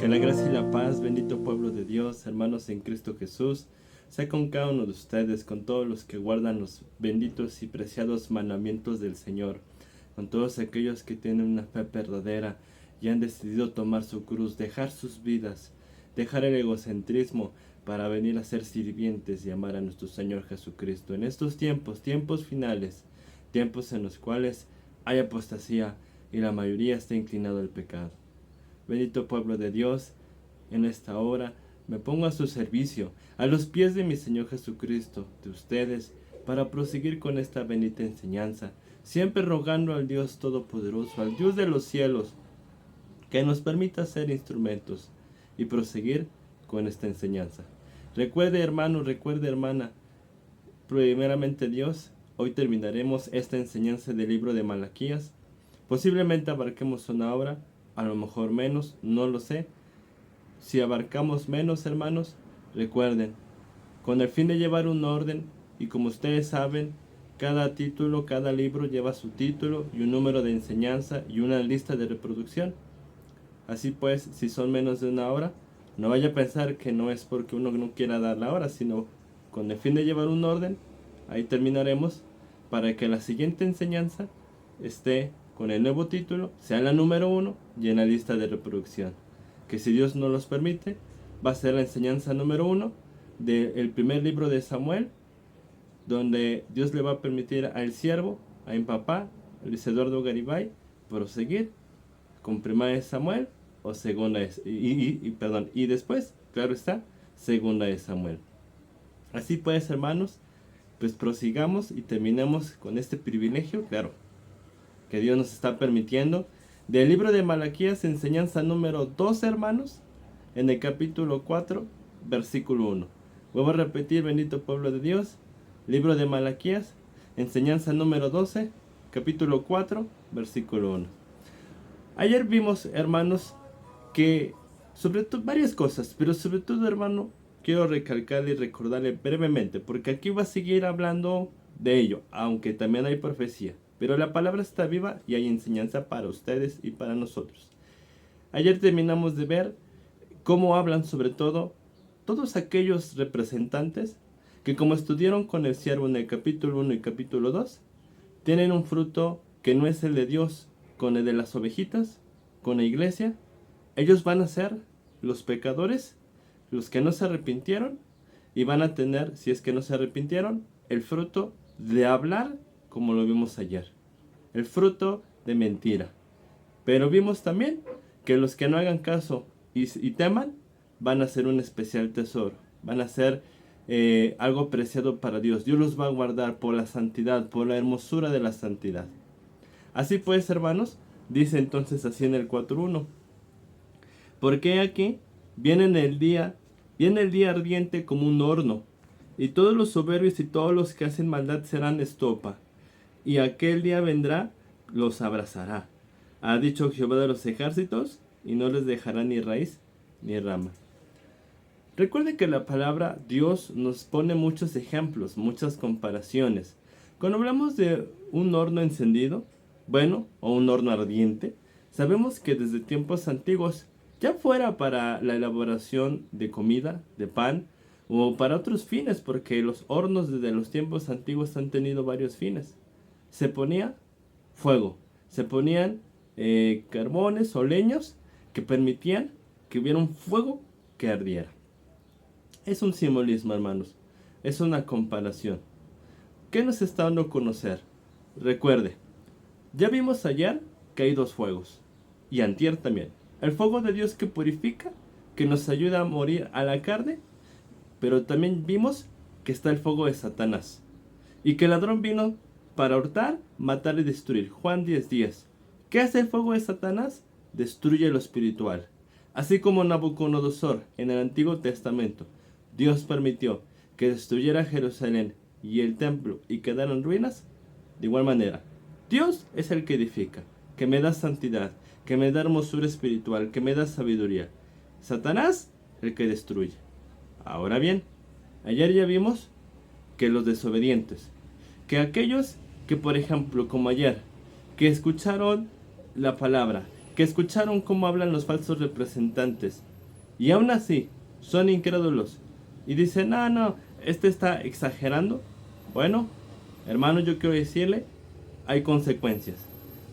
Que la gracia y la paz, bendito pueblo de Dios, hermanos en Cristo Jesús, sea con cada uno de ustedes, con todos los que guardan los benditos y preciados mandamientos del Señor, con todos aquellos que tienen una fe verdadera y han decidido tomar su cruz, dejar sus vidas, dejar el egocentrismo para venir a ser sirvientes y amar a nuestro Señor Jesucristo. En estos tiempos, tiempos finales, tiempos en los cuales hay apostasía y la mayoría está inclinado al pecado. Bendito pueblo de Dios, en esta hora me pongo a su servicio, a los pies de mi Señor Jesucristo, de ustedes, para proseguir con esta bendita enseñanza, siempre rogando al Dios Todopoderoso, al Dios de los cielos, que nos permita ser instrumentos y proseguir con esta enseñanza. Recuerde, hermano, recuerde, hermana, primeramente Dios, hoy terminaremos esta enseñanza del libro de Malaquías. Posiblemente abarquemos una hora, a lo mejor menos, no lo sé. Si abarcamos menos, hermanos, recuerden, con el fin de llevar un orden, y como ustedes saben, cada título, cada libro lleva su título y un número de enseñanza y una lista de reproducción. Así pues, si son menos de una hora, no vaya a pensar que no es porque uno no quiera dar la hora, sino con el fin de llevar un orden. Ahí terminaremos para que la siguiente enseñanza esté con el nuevo título, sea la número 1 y en la lista de reproducción. Que si Dios nos los permite, va a ser la enseñanza número 1 del primer libro de Samuel, donde Dios le va a permitir al siervo, a mi papá, Luis Eduardo Garibay, proseguir con primera de Samuel o segunda y después, claro está, segunda de Samuel. Así pues, hermanos, pues prosigamos y terminemos con este privilegio, claro, que Dios nos está permitiendo, del libro de Malaquías, enseñanza número 2, hermanos, en el capítulo 4, versículo 1. Vuelvo a repetir, bendito pueblo de Dios, libro de Malaquías, enseñanza número 12, capítulo 4, versículo 1. Ayer vimos, hermanos, que sobre todo varias cosas, pero sobre todo, hermano, quiero recalcarle y recordarle brevemente, porque aquí va a seguir hablando de ello, aunque también hay profecía. Pero la palabra está viva y hay enseñanza para ustedes y para nosotros. Ayer terminamos de ver cómo hablan sobre todo todos aquellos representantes que, como estudiaron con el siervo en el capítulo 1 y capítulo 2, tienen un fruto que no es el de Dios con el de las ovejitas, con la iglesia. Ellos van a ser los pecadores, los que no se arrepintieron, y van a tener, si es que no se arrepintieron, el fruto de hablar como lo vimos ayer, el fruto de mentira. Pero vimos también que los que no hagan caso y teman, van a ser un especial tesoro, van a ser algo preciado para Dios. Dios los va a guardar por la santidad, por la hermosura de la santidad. Así pues, hermanos, dice entonces así en el 4.1. Porque aquí viene el día ardiente como un horno, y todos los soberbios y todos los que hacen maldad serán estopa, y aquel día vendrá, los abrazará. Ha dicho Jehová de los ejércitos, y no les dejará ni raíz ni rama. Recuerde que la palabra Dios nos pone muchos ejemplos, muchas comparaciones. Cuando hablamos de un horno encendido, bueno, o un horno ardiente, sabemos que desde tiempos antiguos, ya fuera para la elaboración de comida, de pan, o para otros fines, porque los hornos desde los tiempos antiguos han tenido varios fines, se ponía fuego, se ponían carbones o leños que permitían que hubiera un fuego que ardiera. Es un simbolismo, hermanos, es una comparación. ¿Qué nos está dando a conocer? Recuerde, ya vimos ayer que hay dos fuegos, y antier también. El fuego de Dios que purifica, que nos ayuda a morir a la carne, pero también vimos que está el fuego de Satanás, y que el ladrón vino para hurtar, matar y destruir. Juan 10:10. ¿Qué hace el fuego de Satanás? Destruye lo espiritual. Así como Nabucodonosor en el Antiguo Testamento, Dios permitió que destruyera Jerusalén y el templo y quedaran ruinas. De igual manera, Dios es el que edifica, que me da santidad, que me da hermosura espiritual, que me da sabiduría. Satanás, el que destruye. Ahora bien, ayer ya vimos que los desobedientes, que aquellos que, por ejemplo, como ayer, que escucharon la palabra, que escucharon cómo hablan los falsos representantes, y aún así son incrédulos y dicen, no, no, este está exagerando. Bueno, hermano, yo quiero decirle, hay consecuencias,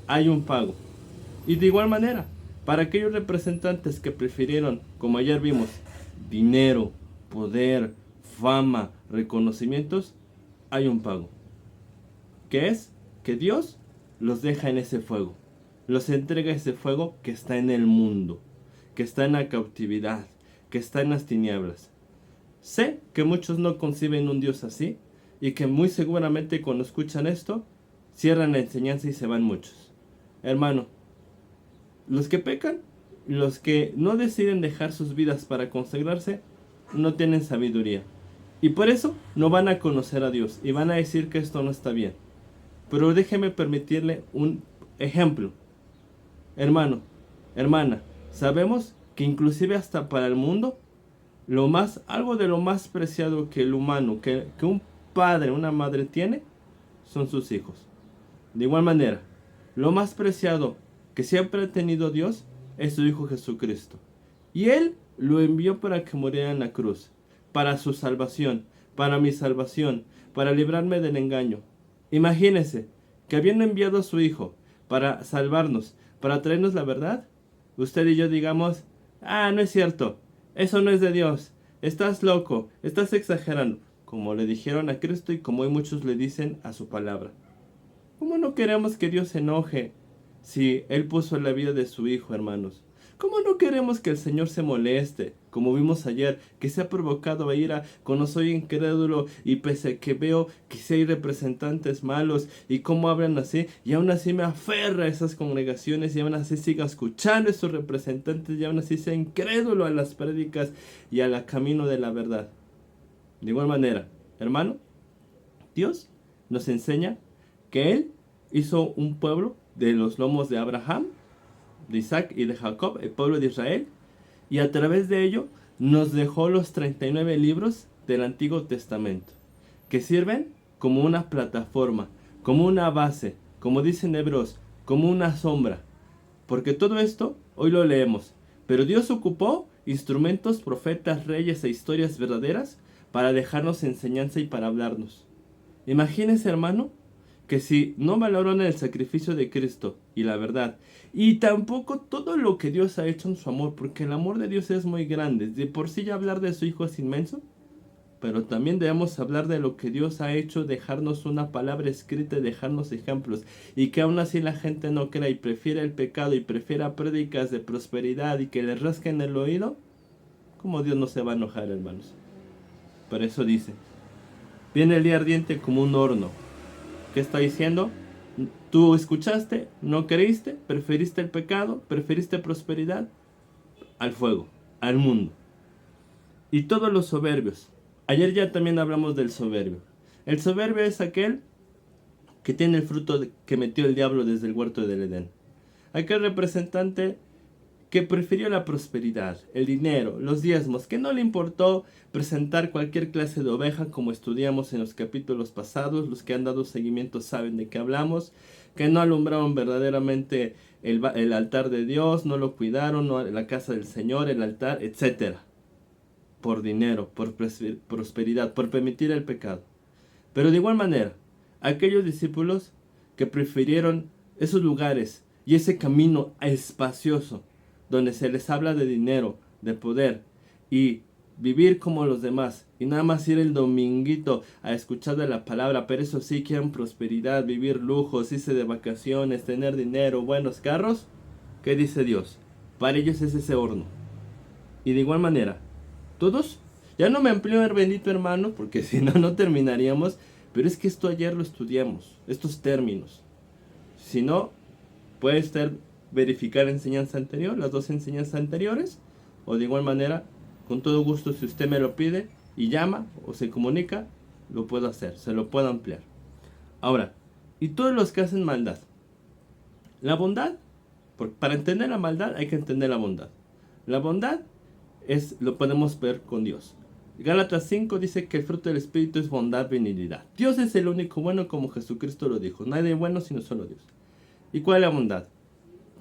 hay un pago. Y de igual manera, para aquellos representantes que prefirieron, como ayer vimos, dinero, poder, fama, reconocimientos, hay un pago. Que es que Dios los deja en ese fuego. Los entrega ese fuego que está en el mundo, que está en la cautividad, que está en las tinieblas. Sé que muchos no conciben un Dios así y que muy seguramente cuando escuchan esto, cierran la enseñanza y se van muchos. Hermano, los que pecan, los que no deciden dejar sus vidas para consagrarse, no tienen sabiduría. Y por eso no van a conocer a Dios y van a decir que esto no está bien. Pero déjeme permitirle un ejemplo. Hermano, hermana, sabemos que inclusive hasta para el mundo, algo de lo más preciado que el humano, que un padre, una madre tiene, son sus hijos. De igual manera, lo más preciado que siempre ha tenido Dios es su Hijo Jesucristo. Y Él lo envió para que muriera en la cruz, para su salvación, para mi salvación, para librarme del engaño. Imagínese que habiendo enviado a su Hijo para salvarnos, para traernos la verdad, usted y yo digamos, no es cierto, eso no es de Dios, estás loco, estás exagerando, como le dijeron a Cristo y como hoy muchos le dicen a su palabra. ¿Cómo no queremos que Dios se enoje si Él puso la vida de su Hijo, hermanos? ¿Cómo no queremos que el Señor se moleste? Como vimos ayer, que se ha provocado a ira cuando soy incrédulo y pese a que veo que si hay representantes malos y cómo hablan así, y aún así me aferra a esas congregaciones y aún así siga escuchando a esos representantes y aún así sea incrédulo a las prédicas y al camino de la verdad. De igual manera, hermano, Dios nos enseña que Él hizo un pueblo de los lomos de Abraham, de Isaac y de Jacob, el pueblo de Israel, y a través de ello nos dejó los 39 libros del Antiguo Testamento, que sirven como una plataforma, como una base, como dicen Hebreos, como una sombra, porque todo esto hoy lo leemos, pero Dios ocupó instrumentos, profetas, reyes e historias verdaderas para dejarnos enseñanza y para hablarnos. Imagínense, hermano, que si no valoran el sacrificio de Cristo y la verdad, y tampoco todo lo que Dios ha hecho en su amor, porque el amor de Dios es muy grande, de por sí ya hablar de su Hijo es inmenso, pero también debemos hablar de lo que Dios ha hecho, dejarnos una palabra escrita y dejarnos ejemplos, y que aún así la gente no crea y prefiere el pecado y prefiera prédicas de prosperidad y que le rasquen el oído. ¿Cómo Dios no se va a enojar, hermanos? Por eso dice, viene el día ardiente como un horno. ¿Qué está diciendo? Tú escuchaste, no creíste, preferiste el pecado, preferiste prosperidad al fuego, al mundo. Y todos los soberbios. Ayer ya también hablamos del soberbio. El soberbio es aquel que tiene el fruto que metió el diablo desde el huerto del Edén. Aquel representante que prefirió la prosperidad, el dinero, los diezmos, que no le importó presentar cualquier clase de oveja como estudiamos en los capítulos pasados. Los que han dado seguimiento saben de qué hablamos, que no alumbraron verdaderamente el altar de Dios, no lo cuidaron, no la casa del Señor, el altar, etc. Por dinero, por prosperidad, por permitir el pecado. Pero de igual manera, aquellos discípulos que prefirieron esos lugares y ese camino espacioso, donde se les habla de dinero, de poder y vivir como los demás y nada más ir el dominguito a escuchar de la palabra, pero eso sí quieren prosperidad, vivir lujos, irse de vacaciones, tener dinero, buenos carros. ¿Qué dice Dios? Para ellos es ese horno. Y de igual manera, todos, ya no me amplío el bendito hermano, porque si no, no terminaríamos, pero es que esto ayer lo estudiamos, estos términos. Si no, puede estar verificar enseñanza anterior, las dos enseñanzas anteriores, o de igual manera, con todo gusto, si usted me lo pide y llama o se comunica, lo puedo hacer, se lo puedo ampliar. Ahora, y todos los que hacen maldad. La bondad, para entender la maldad hay que entender la bondad. La bondad lo podemos ver con Dios. Gálatas 5 dice que el fruto del Espíritu es bondad, benignidad. Dios es el único bueno, como Jesucristo lo dijo. Nadie bueno sino solo Dios. ¿Y cuál es la bondad?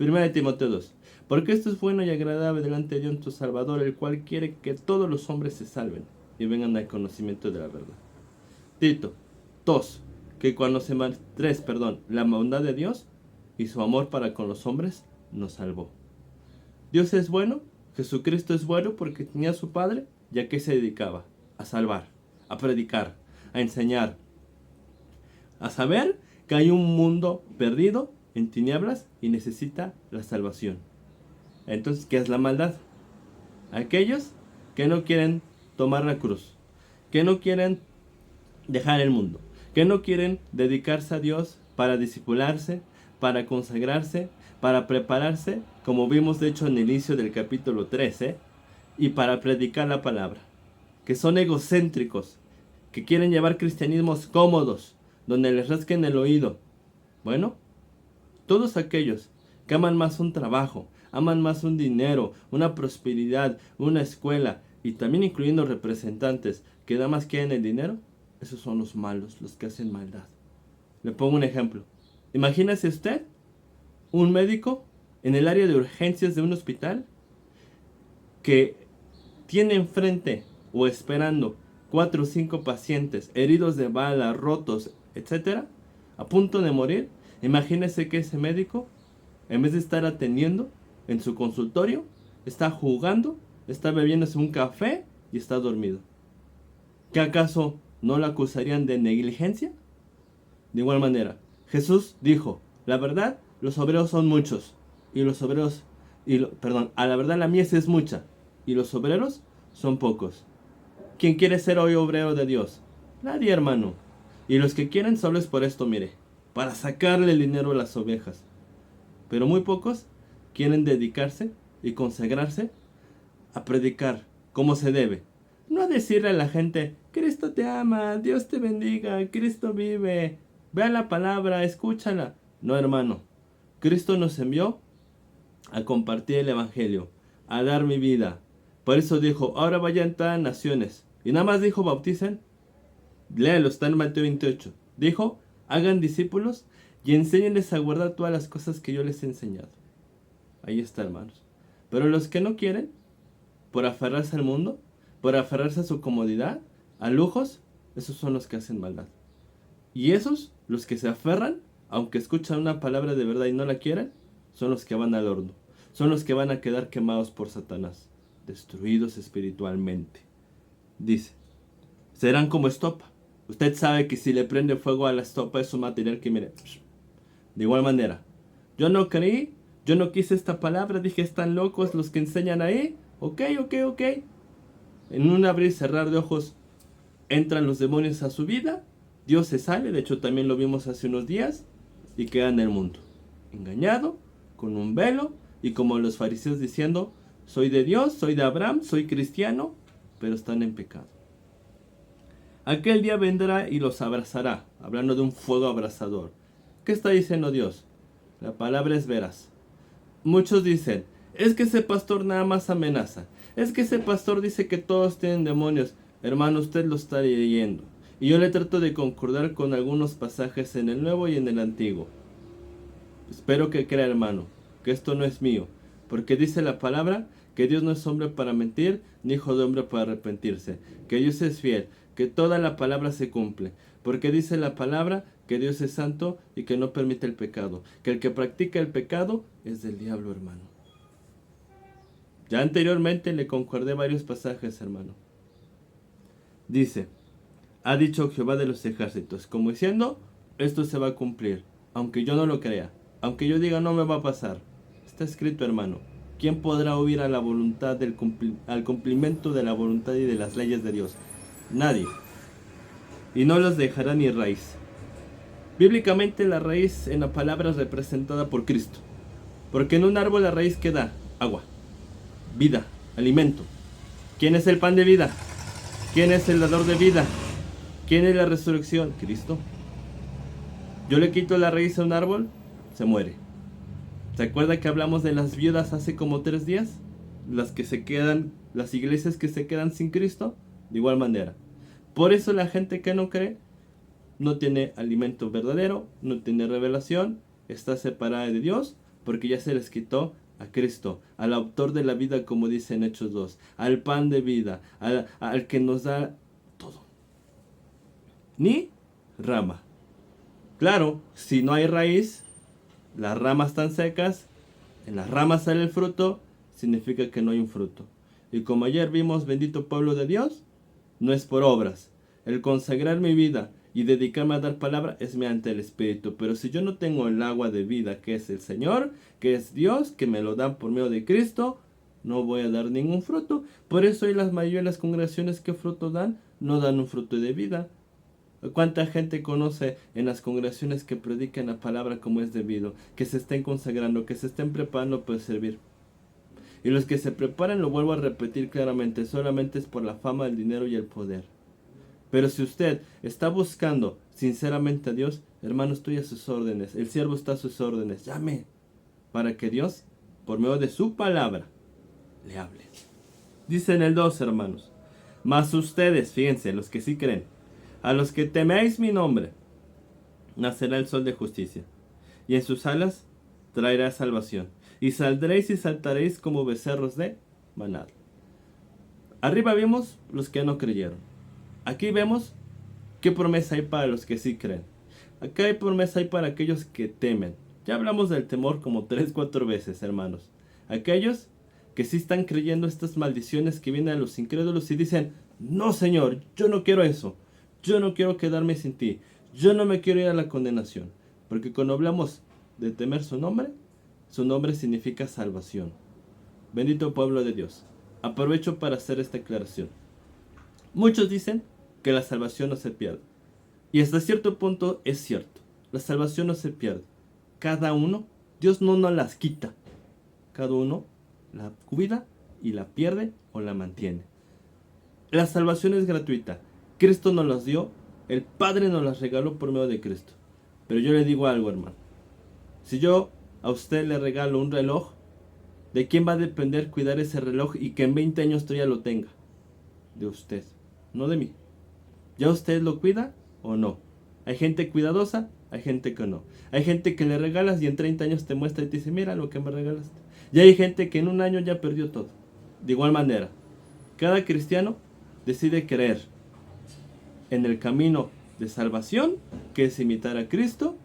Primera de Timoteo 2. Porque esto es bueno y agradable delante de Dios tu Salvador, el cual quiere que todos los hombres se salven y vengan al conocimiento de la verdad. Tito 2. Que cuando se 3, la bondad de Dios y su amor para con los hombres nos salvó. Dios es bueno, Jesucristo es bueno porque tenía a su Padre, y a qué se dedicaba: a salvar, a predicar, a enseñar, a saber que hay un mundo perdido en tinieblas y necesita la salvación. Entonces, ¿qué es la maldad? Aquellos que no quieren tomar la cruz, que no quieren dejar el mundo, que no quieren dedicarse a Dios para discipularse, para consagrarse, para prepararse, como vimos de hecho en el inicio del capítulo 13, y para predicar la palabra, que son egocéntricos, que quieren llevar cristianismos cómodos, donde les rasquen el oído. Bueno, todos aquellos que aman más un trabajo, aman más un dinero, una prosperidad, una escuela, y también incluyendo representantes que nada más quieren el dinero, esos son los malos, los que hacen maldad. Le pongo un ejemplo. Imagínese usted un médico en el área de urgencias de un hospital que tiene enfrente o esperando 4 o 5 pacientes heridos de bala, rotos, etcétera, a punto de morir. Imagínese que ese médico, en vez de estar atendiendo en su consultorio, está jugando, está bebiéndose un café y está dormido. ¿Qué acaso no lo acusarían de negligencia? De igual manera, Jesús dijo: la verdad, los obreros son muchos, y los obreros, a la verdad la mies es mucha, y los obreros son pocos. ¿Quién quiere ser hoy obrero de Dios? Nadie, hermano. Y los que quieren solo es por esto, mire, para sacarle el dinero a las ovejas. Pero muy pocos quieren dedicarse y consagrarse a predicar como se debe. No a decirle a la gente: Cristo te ama, Dios te bendiga, Cristo vive, vea la palabra, escúchala. No, hermano. Cristo nos envió a compartir el evangelio, a dar mi vida. Por eso dijo: ahora vayan a todas las naciones. Y nada más dijo: bauticen. Léalo, está en Mateo 28. Dijo: hagan discípulos y enséñenles a guardar todas las cosas que yo les he enseñado. Ahí está, hermanos. Pero los que no quieren, por aferrarse al mundo, por aferrarse a su comodidad, a lujos, esos son los que hacen maldad. Y esos, los que se aferran, aunque escuchan una palabra de verdad y no la quieran, son los que van al horno. Son los que van a quedar quemados por Satanás, destruidos espiritualmente. Dice: serán como estopa. Usted sabe que si le prende fuego a la estopa es un material que, mire, de igual manera, yo no creí, yo no quise esta palabra, dije: están locos los que enseñan ahí. Ok. En un abrir y cerrar de ojos entran los demonios a su vida, Dios se sale, de hecho también lo vimos hace unos días, y queda en el mundo, engañado, con un velo, y como los fariseos diciendo: soy de Dios, soy de Abraham, soy cristiano, pero están en pecado. Aquel día vendrá y los abrazará, hablando de un fuego abrasador. ¿Qué está diciendo Dios? La palabra es veraz. Muchos dicen: es que ese pastor nada más amenaza, es que ese pastor dice que todos tienen demonios. Hermano, usted lo está leyendo, y yo le trato de concordar con algunos pasajes en el Nuevo y en el Antiguo. Espero que crea, hermano, que esto no es mío, porque dice la palabra que Dios no es hombre para mentir, ni hijo de hombre para arrepentirse, que Dios es fiel, que toda la palabra se cumple, porque dice la palabra que Dios es santo y que no permite el pecado, que el que practica el pecado es del diablo, hermano. Ya anteriormente le concordé varios pasajes, hermano. Dice: ha dicho Jehová de los ejércitos, como diciendo: esto se va a cumplir, aunque yo no lo crea, aunque yo diga no me va a pasar. Está escrito, hermano. ¿Quién podrá huir a la voluntad al cumplimiento de la voluntad y de las leyes de Dios? Nadie. Y no los dejará ni raíz. Bíblicamente la raíz en la palabra es representada por Cristo, porque en un árbol la raíz que da agua, vida, alimento. ¿Quién es el pan de vida? ¿Quién es el dador de vida? ¿Quién es la resurrección? Cristo. Yo le quito la raíz a un árbol, se muere. ¿Se acuerda que hablamos de las viudas hace como 3 días? Las que se quedan, las iglesias que se quedan sin Cristo, de igual manera. Por eso la gente que no cree no tiene alimento verdadero, no tiene revelación, está separada de Dios, porque ya se les quitó a Cristo, al autor de la vida, como dice en Hechos 2, al pan de vida, al que nos da todo. Ni rama. Claro, si no hay raíz, las ramas están secas, en las ramas sale el fruto, significa que no hay un fruto. Y como ayer vimos, bendito pueblo de Dios, no es por obras. El consagrar mi vida y dedicarme a dar palabra es mediante el Espíritu. Pero si yo no tengo el agua de vida, que es el Señor, que es Dios, que me lo dan por medio de Cristo, no voy a dar ningún fruto. Por eso hay la mayoría de las congregaciones que fruto dan, no dan un fruto de vida. ¿Cuánta gente conoce en las congregaciones que predican la palabra como es debido? Que se estén consagrando, que se estén preparando para servir. Y los que se preparan, lo vuelvo a repetir claramente, solamente es por la fama, el dinero y el poder. Pero si usted está buscando sinceramente a Dios, hermano, estoy a sus órdenes. El siervo está a sus órdenes. Llame para que Dios, por medio de su palabra, le hable. Dice en el 2, hermanos. Mas ustedes, fíjense, los que sí creen, a los que teméis mi nombre, nacerá el sol de justicia, y en sus alas traerá salvación, y saldréis y saltaréis como becerros de manada. Arriba vimos los que no creyeron. Aquí vemos qué promesa hay para los que sí creen. Acá hay promesa hay para aquellos que temen. Ya hablamos del temor como 3-4 veces, hermanos. Aquellos que sí están creyendo estas maldiciones que vienen a los incrédulos y dicen, no, Señor, yo no quiero eso. Yo no quiero quedarme sin ti. Yo no me quiero ir a la condenación. Porque cuando hablamos de temer su nombre significa salvación. Bendito pueblo de Dios. Aprovecho para hacer esta aclaración. Muchos dicen que la salvación no se pierde. Y hasta cierto punto es cierto. La salvación no se pierde. Cada uno, Dios no nos las quita. Cada uno la cuida y la pierde o la mantiene. La salvación es gratuita. Cristo nos las dio, el Padre nos las regaló por medio de Cristo. Pero yo le digo algo, hermano. Si yo a usted le regalo un reloj, ¿de quién va a depender cuidar ese reloj y que en 20 años todavía lo tenga? De usted, no de mí. ¿Ya usted lo cuida o no? Hay gente cuidadosa, hay gente que no. Hay gente que le regalas y en 30 años te muestra y te dice, mira lo que me regalaste. Y hay gente que en un año ya perdió todo. De igual manera, cada cristiano decide creer en el camino de salvación, que es imitar a Cristo,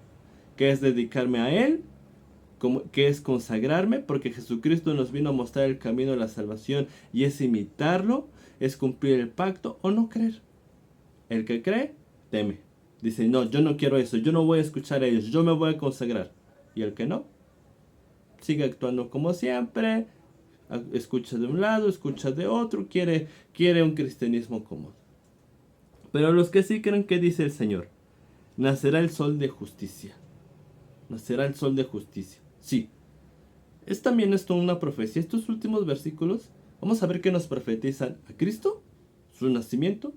que es dedicarme a Él, que es consagrarme, porque Jesucristo nos vino a mostrar el camino de la salvación y es imitarlo, es cumplir el pacto o no creer. El que cree, teme. Dice, no, yo no quiero eso, yo no voy a escuchar a ellos, yo me voy a consagrar. Y el que no, sigue actuando como siempre, escucha de un lado, escucha de otro, quiere un cristianismo cómodo. Pero los que sí creen, ¿qué dice el Señor? Nacerá el sol de justicia. Nacerá el sol de justicia. Sí. Es también esto una profecía. Estos últimos versículos, vamos a ver qué nos profetizan a Cristo, su nacimiento,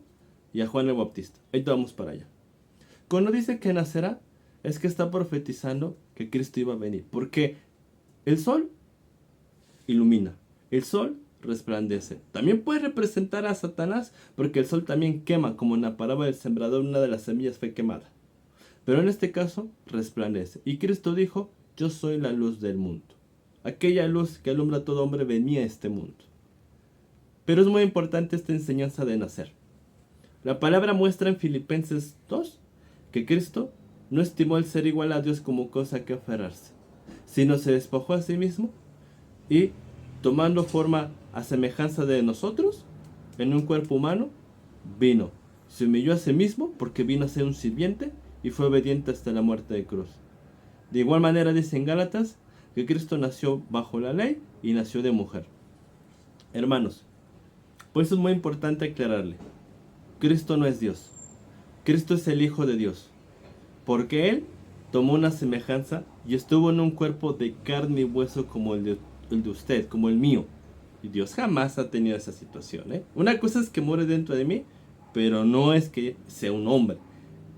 y a Juan el Bautista. Ahí vamos para allá. Cuando dice que nacerá, es que está profetizando que Cristo iba a venir. Porque el sol ilumina. El sol resplandece. También puede representar a Satanás, porque el sol también quema, como en la parábola del sembrador, una de las semillas fue quemada. Pero en este caso, resplandece. Y Cristo dijo, yo soy la luz del mundo. Aquella luz que alumbra a todo hombre venía a este mundo. Pero es muy importante esta enseñanza de nacer. La palabra muestra en Filipenses 2 que Cristo no estimó el ser igual a Dios como cosa que aferrarse, sino se despojó a sí mismo y, tomando forma a semejanza de nosotros, en un cuerpo humano, vino, se humilló a sí mismo porque vino a ser un sirviente y fue obediente hasta la muerte de cruz. De igual manera dice en Gálatas que Cristo nació bajo la ley y nació de mujer. Hermanos, por eso es muy importante aclararle, Cristo no es Dios, Cristo es el Hijo de Dios, porque Él tomó una semejanza y estuvo en un cuerpo de carne y hueso como el de usted, como el mío. Y Dios jamás ha tenido esa situación, ¿eh? Una cosa es que muere dentro de mí, pero no es que sea un hombre.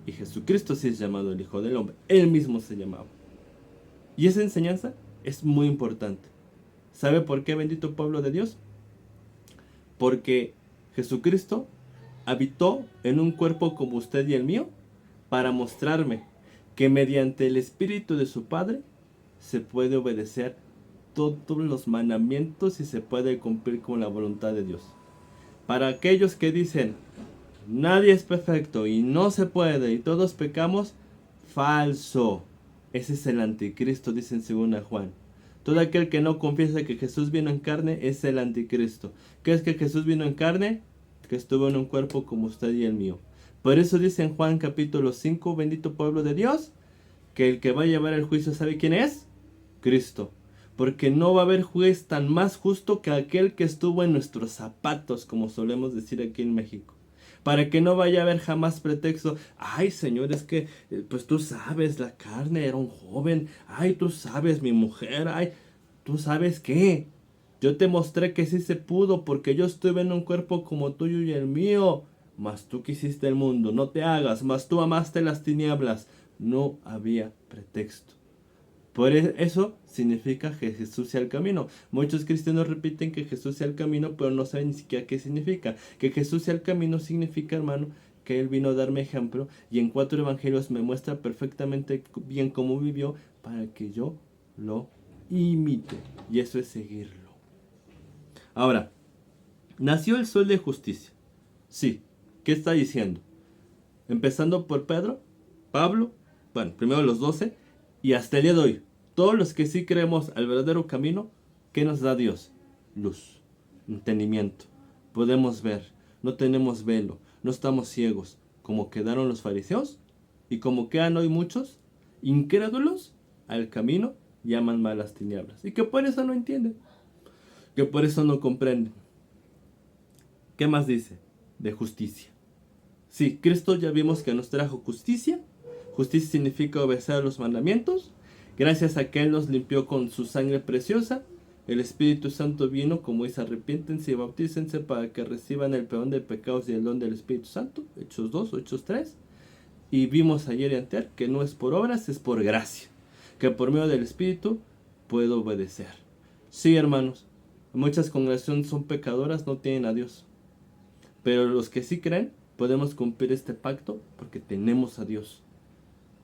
Y Jesucristo sí es llamado el Hijo del Hombre. Él mismo se llamaba. Y esa enseñanza es muy importante. ¿Sabe por qué, bendito pueblo de Dios? Porque Jesucristo habitó en un cuerpo como usted y el mío para mostrarme que mediante el Espíritu de su Padre se puede obedecer todos los mandamientos y se puede cumplir con la voluntad de Dios. Para aquellos que dicen, nadie es perfecto y no se puede y todos pecamos, falso. Ese es el anticristo, dice en 2 Juan. Todo aquel que no confiesa que Jesús vino en carne es el anticristo. ¿Qué es que Jesús vino en carne? Que estuvo en un cuerpo como usted y el mío. Por eso dice en Juan capítulo 5, bendito pueblo de Dios, que el que va a llevar el juicio, ¿sabe quién es? Cristo. Porque no va a haber juez tan más justo que aquel que estuvo en nuestros zapatos, como solemos decir aquí en México. Para que no vaya a haber jamás pretexto. Ay, Señor, es que, pues tú sabes, la carne era un joven. Ay, tú sabes, mi mujer. Ay, ¿tú sabes qué? Yo te mostré que sí se pudo porque yo estuve en un cuerpo como tuyo y el mío. Mas tú quisiste el mundo, no te hagas. Mas tú amaste las tinieblas. No había pretexto. Por eso significa que Jesús sea el camino. Muchos cristianos repiten que Jesús sea el camino, pero no saben ni siquiera qué significa. Que Jesús sea el camino significa, hermano, que Él vino a darme ejemplo y en 4 evangelios me muestra perfectamente bien cómo vivió para que yo lo imite. Y eso es seguirlo. Ahora, nació el sol de justicia. Sí, ¿qué está diciendo? Empezando por Pedro, Pablo, bueno, primero los 12, y hasta el día de hoy, todos los que sí creemos al verdadero camino, ¿qué nos da Dios? Luz, entendimiento. Podemos ver, no tenemos velo, no estamos ciegos, como quedaron los fariseos, y como quedan hoy muchos incrédulos al camino, llaman malas tinieblas. Y que por eso no entienden, que por eso no comprenden. ¿Qué más dice? De justicia. Sí, Cristo ya vimos que nos trajo justicia. Justicia significa obedecer a los mandamientos. Gracias a que Él nos limpió con su sangre preciosa, el Espíritu Santo vino, como dice, arrepiéntense y bautícense para que reciban el perdón de pecados y el don del Espíritu Santo. Hechos 2, Hechos 3. Y vimos ayer y anterior que no es por obras, es por gracia. Que por medio del Espíritu puedo obedecer. Sí, hermanos, muchas congregaciones son pecadoras, no tienen a Dios. Pero los que sí creen, podemos cumplir este pacto porque tenemos a Dios.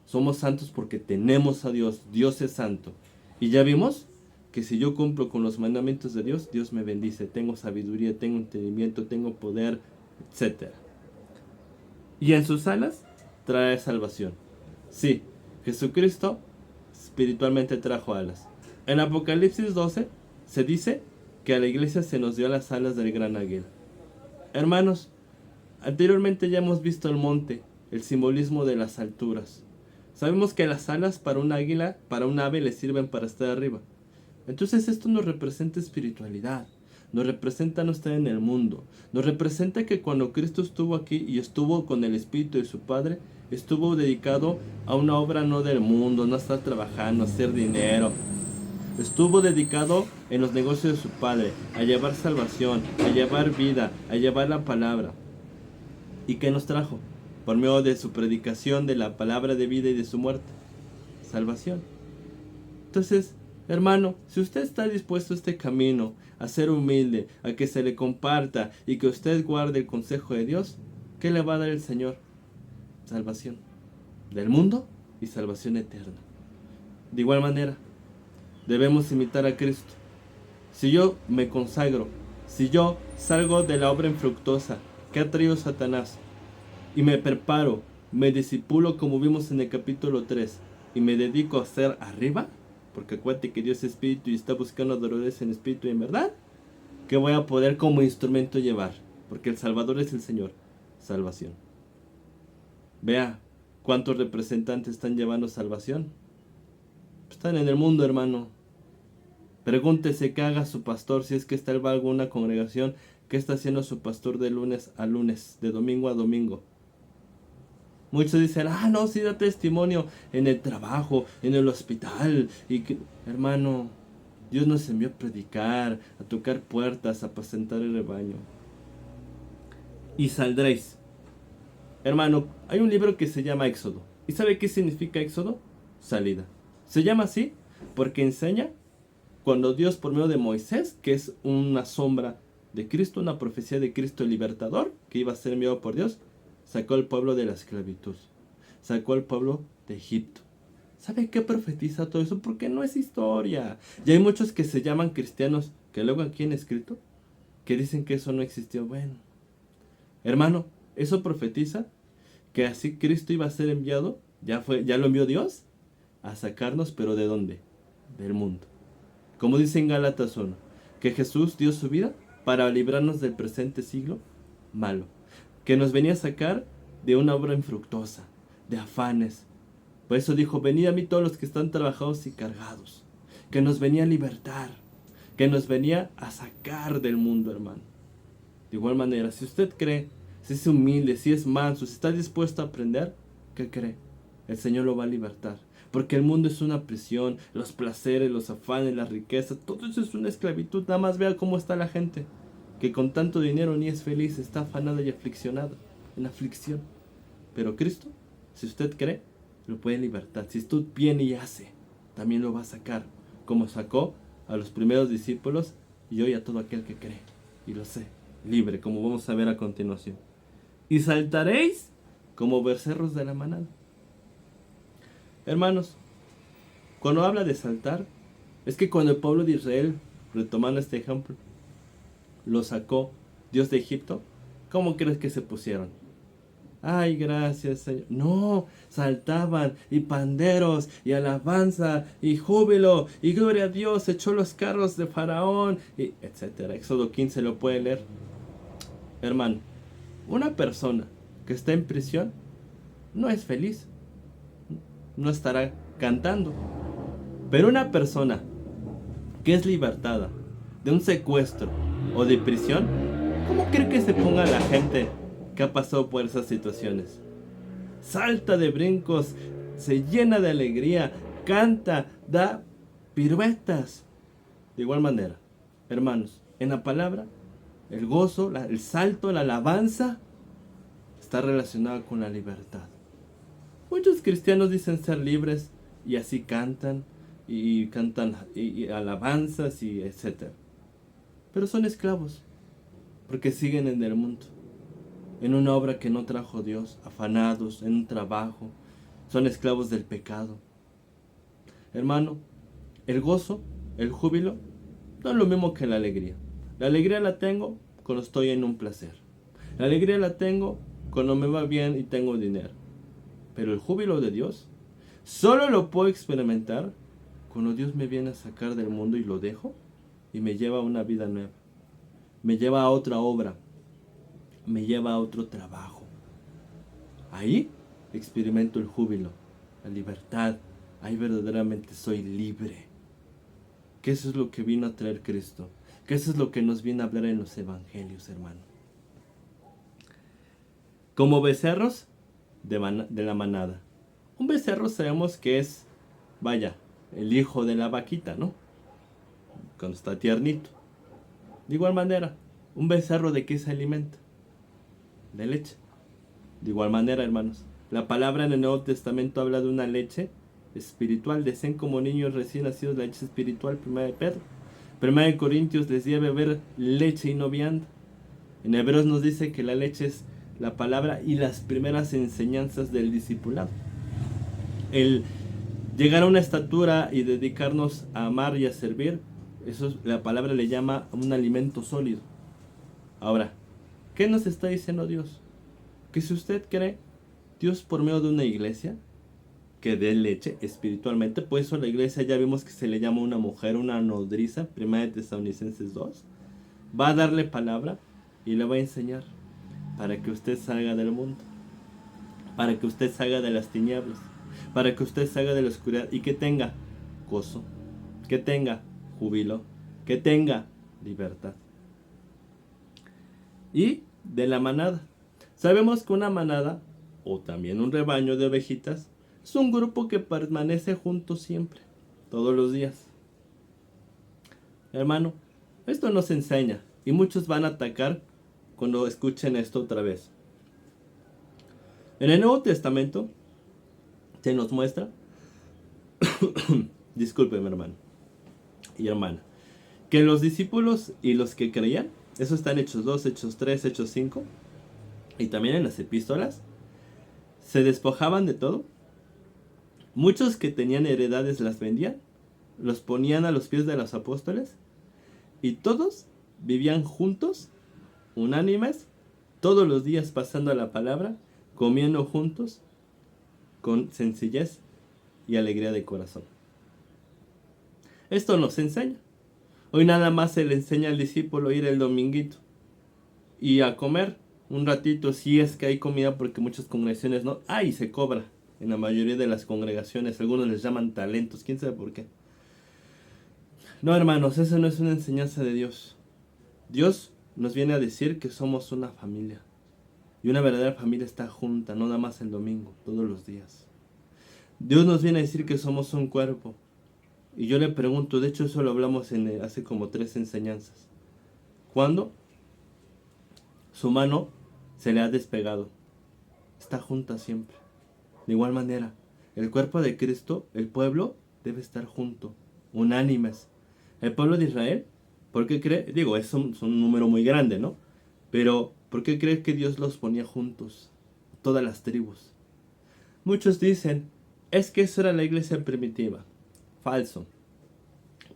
Somos santos porque tenemos a Dios. Dios es santo. Y ya vimos que si yo cumplo con los mandamientos de Dios, Dios me bendice. Tengo sabiduría, tengo entendimiento, tengo poder, etc. Y en sus alas trae salvación. Sí, Jesucristo espiritualmente trajo alas. En Apocalipsis 12 se dice que a la iglesia se nos dio las alas del gran águila. Hermanos, anteriormente ya hemos visto el monte, el simbolismo de las alturas. Sabemos que las alas para un águila, para un ave, le sirven para estar arriba. Entonces esto nos representa espiritualidad, nos representa no estar en el mundo, nos representa que cuando Cristo estuvo aquí y estuvo con el Espíritu de su Padre, estuvo dedicado a una obra no del mundo, no a estar trabajando, a hacer dinero. Estuvo dedicado en los negocios de su Padre, a llevar salvación, a llevar vida, a llevar la palabra. ¿Y qué nos trajo? Por medio de su predicación, de la palabra de vida y de su muerte. Salvación. Entonces, hermano, si usted está dispuesto a este camino, a ser humilde, a que se le comparta y que usted guarde el consejo de Dios, ¿qué le va a dar el Señor? Salvación del mundo y salvación eterna. De igual manera, debemos imitar a Cristo. Si yo me consagro, si yo salgo de la obra infructuosa que ha traído Satanás y me preparo, me disipulo como vimos en el capítulo 3 y me dedico a ser arriba, porque acuérdate que Dios es espíritu y está buscando adoradores en espíritu y en verdad, que voy a poder como instrumento llevar, porque el Salvador es el Señor. Salvación. Vea cuántos representantes están llevando salvación. Están en el mundo, hermano. Pregúntese qué haga su pastor, si es que está en alguna congregación, qué está haciendo su pastor de lunes a lunes, de domingo a domingo. Muchos dicen, no, sí da testimonio en el trabajo, en el hospital. Y que, hermano, Dios nos envió a predicar, a tocar puertas, a apacentar el rebaño. Y saldréis. Hermano, hay un libro que se llama Éxodo. ¿Y sabe qué significa Éxodo? Salida. Se llama así porque enseña cuando Dios por medio de Moisés, que es una sombra de Cristo, una profecía de Cristo el libertador, que iba a ser enviado por Dios, sacó al pueblo de la esclavitud, sacó al pueblo de Egipto, ¿Sabe qué profetiza todo eso? Porque no es historia. Y hay muchos que se llaman cristianos, que luego aquí han escrito, que dicen que eso no existió. Bueno, hermano, eso profetiza que así Cristo iba a ser enviado, ya lo envió Dios, a sacarnos, pero ¿de dónde? Del mundo. Como dice en Gálatas 1, que Jesús dio su vida para librarnos del presente siglo malo, que nos venía a sacar de una obra infructuosa, de afanes. Por eso dijo, venid a mí todos los que están trabajados y cargados, que nos venía a libertar, que nos venía a sacar del mundo, hermano. De igual manera, si usted cree, si es humilde, si es manso, si está dispuesto a aprender, ¿qué cree? El Señor lo va a libertar. Porque el mundo es una prisión, los placeres, los afanes, la riqueza, todo eso es una esclavitud. Nada más vea cómo está la gente, que con tanto dinero ni es feliz, está afanada y afliccionada, en aflicción. Pero Cristo, si usted cree, lo puede libertar. Si usted viene y hace, también lo va a sacar, como sacó a los primeros discípulos y hoy a todo aquel que cree. Y lo sé, libre, como vamos a ver a continuación. Y saltaréis como becerros de la manada. Hermanos, cuando habla de saltar, es que cuando el pueblo de Israel, retomando este ejemplo, lo sacó Dios de Egipto, ¿cómo crees que se pusieron? Ay, gracias, Señor. No, saltaban, y panderos, y alabanza, y júbilo, y gloria a Dios, echó los carros de Faraón, y etcétera. Éxodo 15 lo puede leer. Hermano, una persona que está en prisión no es feliz, no estará cantando. Pero una persona que es libertada de un secuestro o de prisión, ¿cómo cree que se ponga la gente que ha pasado por esas situaciones? Salta de brincos, se llena de alegría, canta, da piruetas. De igual manera, hermanos, en la palabra, el gozo, el salto, la alabanza está relacionado con la libertad. Muchos cristianos dicen ser libres y así cantan y alabanzas y etcétera. Pero son esclavos porque siguen en el mundo, en una obra que no trajo Dios, afanados en un trabajo, son esclavos del pecado. Hermano, el gozo, el júbilo, no es lo mismo que la alegría. La alegría la tengo cuando estoy en un placer. La alegría la tengo cuando me va bien y tengo dinero. Pero el júbilo de Dios solo lo puedo experimentar cuando Dios me viene a sacar del mundo y lo dejo y me lleva a una vida nueva. Me lleva a otra obra. Me lleva a otro trabajo. Ahí experimento el júbilo, la libertad. Ahí verdaderamente soy libre. Que eso es lo que vino a traer Cristo. Que eso es lo que nos viene a hablar en los evangelios, hermano. Como becerros de la manada. Un becerro sabemos que es, vaya, el hijo de la vaquita, ¿no? Cuando está tiernito. De igual manera, un becerro ¿de qué se alimenta? De leche. De igual manera, hermanos, la palabra en el Nuevo Testamento habla de una leche espiritual. Deseen como niños recién nacidos la leche espiritual, 1 de Pedro. 1 de Corintios les dio a beber leche y no vianda. En Hebreos nos dice que la leche es la palabra y las primeras enseñanzas del discipulado. El llegar a una estatura y dedicarnos a amar y a servir, eso la palabra le llama un alimento sólido. Ahora, ¿qué nos está diciendo Dios? Que si usted cree, Dios por medio de una iglesia que dé leche espiritualmente, por eso la iglesia ya vimos que se le llama una mujer, una nodriza, 1 de Tesalonicenses 2, va a darle palabra y le va a enseñar para que usted salga del mundo, para que usted salga de las tinieblas, para que usted salga de la oscuridad y que tenga gozo, que tenga júbilo, que tenga libertad. Y de la manada. Sabemos que una manada, o también un rebaño de ovejitas, es un grupo que permanece junto siempre, todos los días. Hermano, esto nos enseña y muchos van a atacar cuando escuchen esto otra vez. En el Nuevo Testamento se nos muestra, discúlpeme hermano y hermana, que los discípulos y los que creían, eso está en Hechos 2, Hechos 3, Hechos 5, y también en las epístolas, se despojaban de todo Muchos que tenían heredades las vendían, los ponían a los pies de los apóstoles y todos vivían juntos, unánimes, todos los días pasando la palabra, comiendo juntos, con sencillez y alegría de corazón. Esto nos enseña. Hoy nada más se le enseña al discípulo ir el dominguito y a comer un ratito, si es que hay comida, porque muchas congregaciones no hay, se cobra en la mayoría de las congregaciones. Algunos les llaman talentos, quién sabe por qué. No, hermanos, eso no es una enseñanza de Dios. Dios nos viene a decir que somos una familia, y una verdadera familia está junta, no nada más el domingo, todos los días. Dios nos viene a decir que somos un cuerpo. Y yo le pregunto, de hecho eso lo hablamos hace como 3 enseñanzas. ¿Cuándo su mano se le ha despegado? Está junta siempre. De igual manera, el cuerpo de Cristo, el pueblo, debe estar junto, unánimes. El pueblo de Israel, ¿por qué cree? Digo, es un número muy grande, ¿no? Pero, ¿por qué cree que Dios los ponía juntos? Todas las tribus. Muchos dicen, es que eso era la iglesia primitiva. Falso.